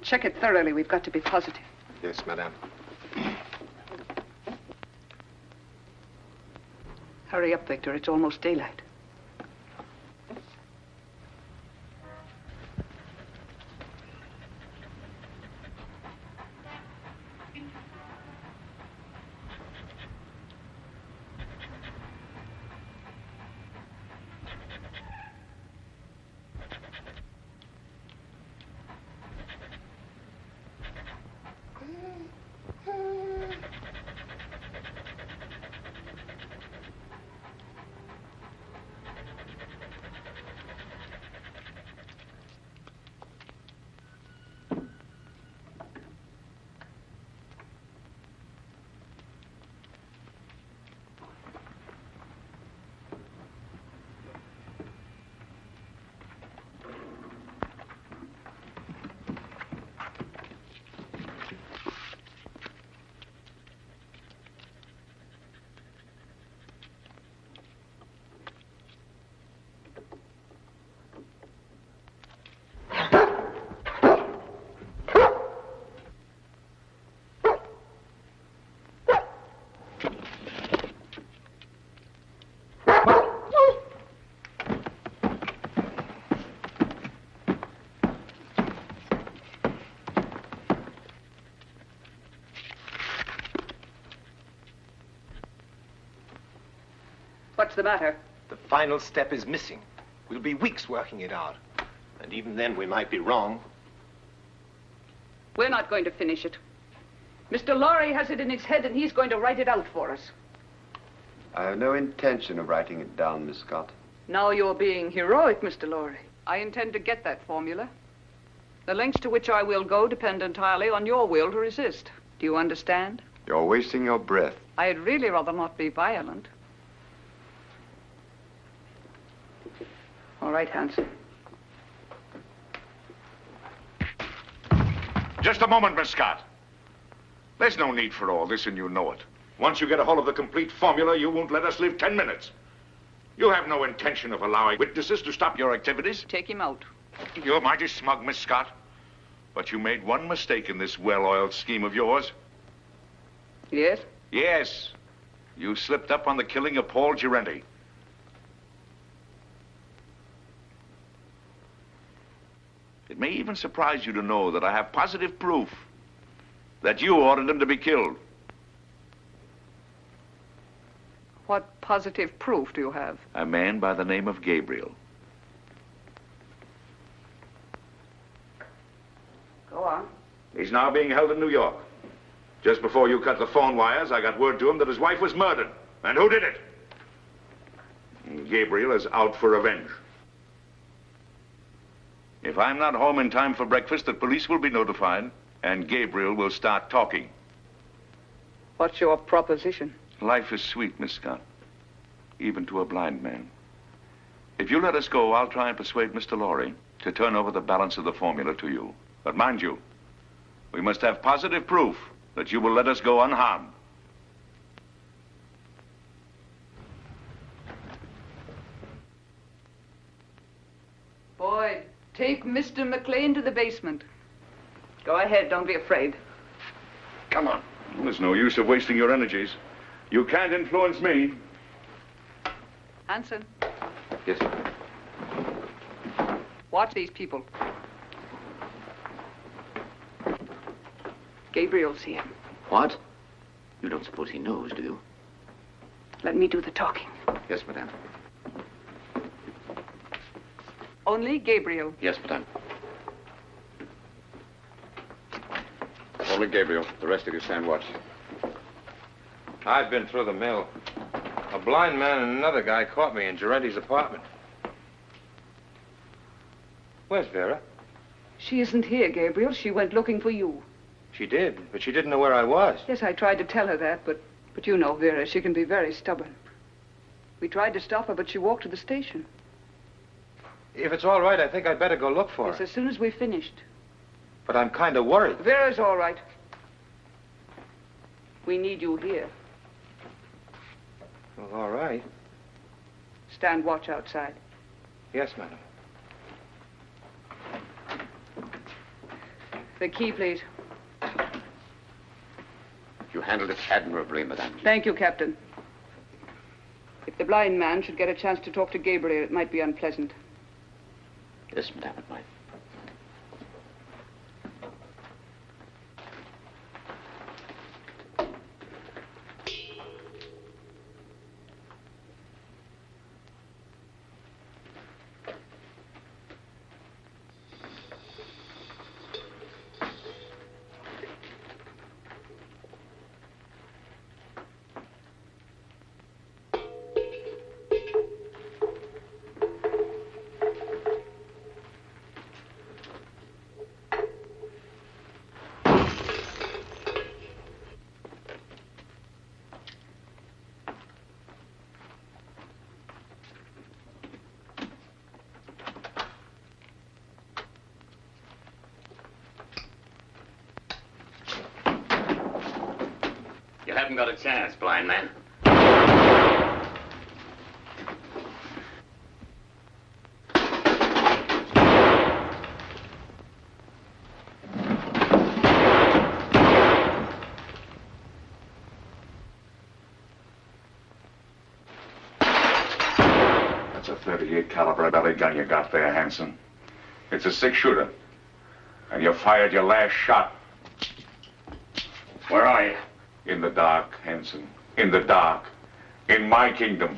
Check it thoroughly. We've got to be positive. Yes, madame. Hurry up, Victor. It's almost daylight. What's the matter? The final step is missing. We'll be weeks working it out. And even then, we might be wrong. We're not going to finish it. Mr. Lawry has it in his head, and he's going to write it out for us. I have no intention of writing it down, Miss Scott. Now you're being heroic, Mr. Lawry. I intend to get that formula. The lengths to which I will go depend entirely on your will to resist. Do you understand? You're wasting your breath. I'd really rather not be violent. All right, Hanson. Just a moment, Miss Scott. There's no need for all this, and you know it. Once you get a hold of the complete formula, you won't let us live 10 minutes. You have no intention of allowing witnesses to stop your activities. Take him out. You're mighty smug, Miss Scott. But you made one mistake in this well-oiled scheme of yours. Yes? Yes. You slipped up on the killing of Paul Gerente. It may even surprise you to know that I have positive proof that you ordered him to be killed. What positive proof do you have? A man by the name of Gabriel. Go on. He's now being held in New York. Just before you cut the phone wires, I got word to him that his wife was murdered. And who did it? Gabriel is out for revenge. If I'm not home in time for breakfast, the police will be notified, and Gabriel will start talking. What's your proposition? Life is sweet, Miss Scott, even to a blind man. If you let us go, I'll try and persuade Mr. Lawry to turn over the balance of the formula to you. But mind you, we must have positive proof that you will let us go unharmed. Boyd, take Mr. Maclain to the basement. Go ahead, don't be afraid. Come on. There's no use of wasting your energies. You can't influence me. Hanson, Yes, sir. watch these people. Gabriel's here. What? You don't suppose he knows, do you? Let me do the talking. Yes, madame. Only Gabriel. Yes, madame. Only Gabriel. The rest of you stand watch. I've been through the mill. A blind man and another guy caught me in Gerente's apartment. Where's Vera? She isn't here, Gabriel. She went looking for you. She did, but she didn't know where I was. Yes, I tried to tell her that, but you know Vera, she can be very stubborn. We tried to stop her, but she walked to the station. If it's all right, I think I'd better go look for Yes, her. as soon as we finished. But I'm kind of worried. Vera's all right. We need you here. Well, all right. Stand watch outside. Yes, madam. The key, please. You handled it admirably, madame. Thank you, Captain. If the blind man should get a chance to talk to Gabriel, it might be unpleasant. Yes, madame, it might. You haven't got a chance, blind man. That's a .38 caliber belly gun you got there, Hanson. It's a 6-shooter. And you fired your last shot. Where are you? In the dark, Hanson. In the dark. In my kingdom.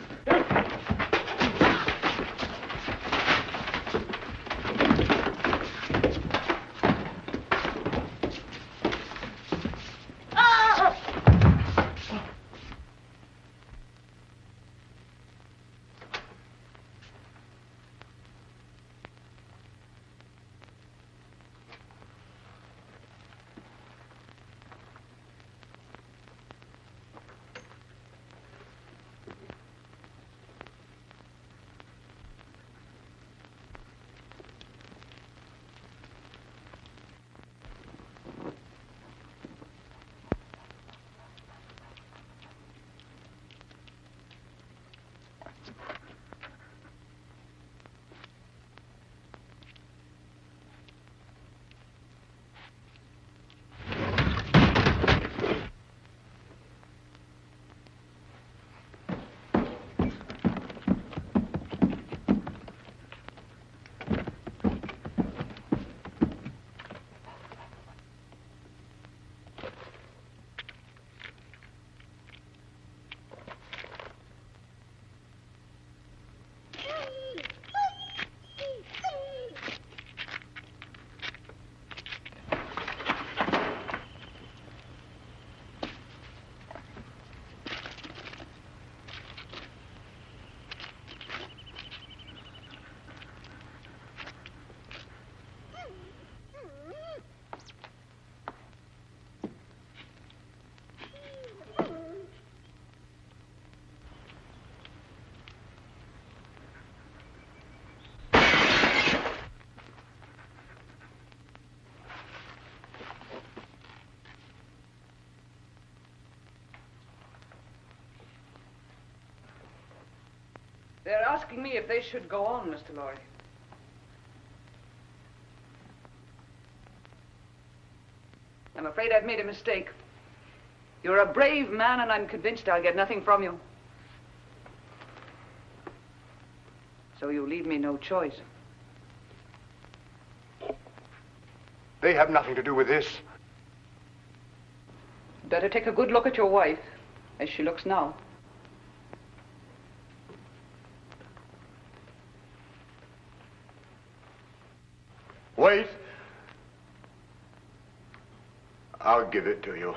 They're asking me if they should go on, Mr. Lawry. I'm afraid I've made a mistake. You're a brave man, and I'm convinced I'll get nothing from you. So you leave me no choice. They have nothing to do with this. Better take a good look at your wife, as she looks now. Wait. I'll give it to you.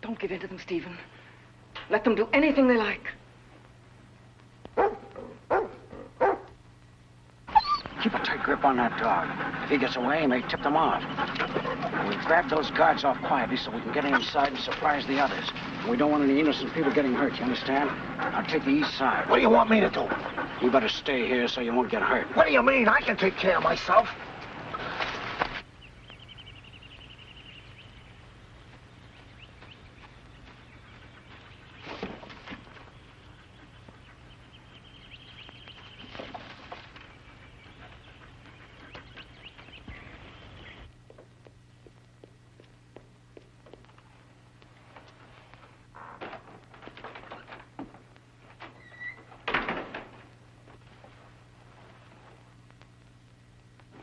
Don't give in to them, Stephen. Let them do anything they like. Keep a tight grip on that dog. If he gets away, he may tip them off. We'll grab those guards off quietly so we can get inside and surprise the others. We don't want any innocent people getting hurt, you understand? I'll take the east side. What do you want me to do? You better stay here so you won't get hurt. What do you mean? I can take care of myself.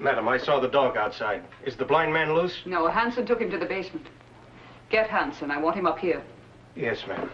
Madam, I saw the dog outside. Is the blind man loose? No, Hanson took him to the basement. Get Hanson. I want him up here. Yes, ma'am.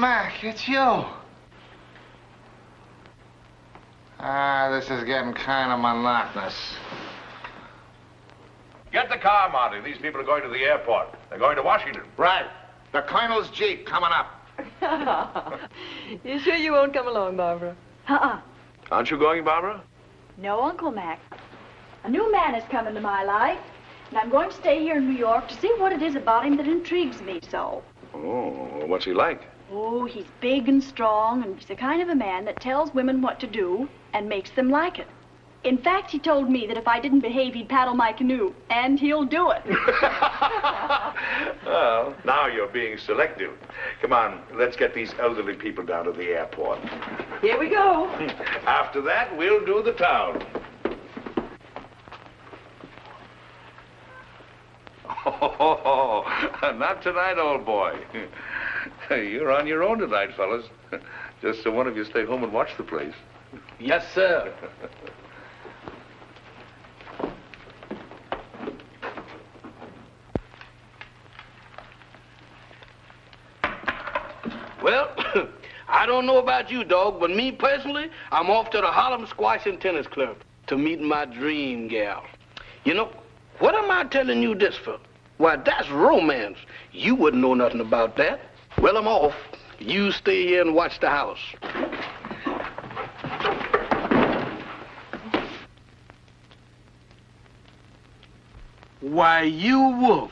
Mac, it's you. This is getting kind of monotonous. Get the car, Marty. These people are going to the airport. They're going to Washington. Right. The Colonel's Jeep coming up. You sure you won't come along, Barbara? Aren't you going, Barbara? No, Uncle Mac. A new man has come into my life, and I'm going to stay here in New York to see what it is about him that intrigues me so. Oh, what's he like? Oh, he's big and strong, and he's the kind of a man that tells women what to do and makes them like it. In fact, he told me that if I didn't behave, he'd paddle my canoe, and he'll do it. Well, now you're being selective. Come on, let's get these elderly people down to the airport. Here we go. After that, we'll do the town. Oh, not tonight, old boy. You're on your own tonight, fellas. Just so one of you stay home and watch the place. Yes, sir. Well, I don't know about you, dog, but me personally, I'm off to the Harlem Squash and Tennis Club to meet my dream gal. You know, what am I telling you this for? Why, that's romance. You wouldn't know nothing about that. Well, I'm off. You stay here and watch the house. Why, you wolf.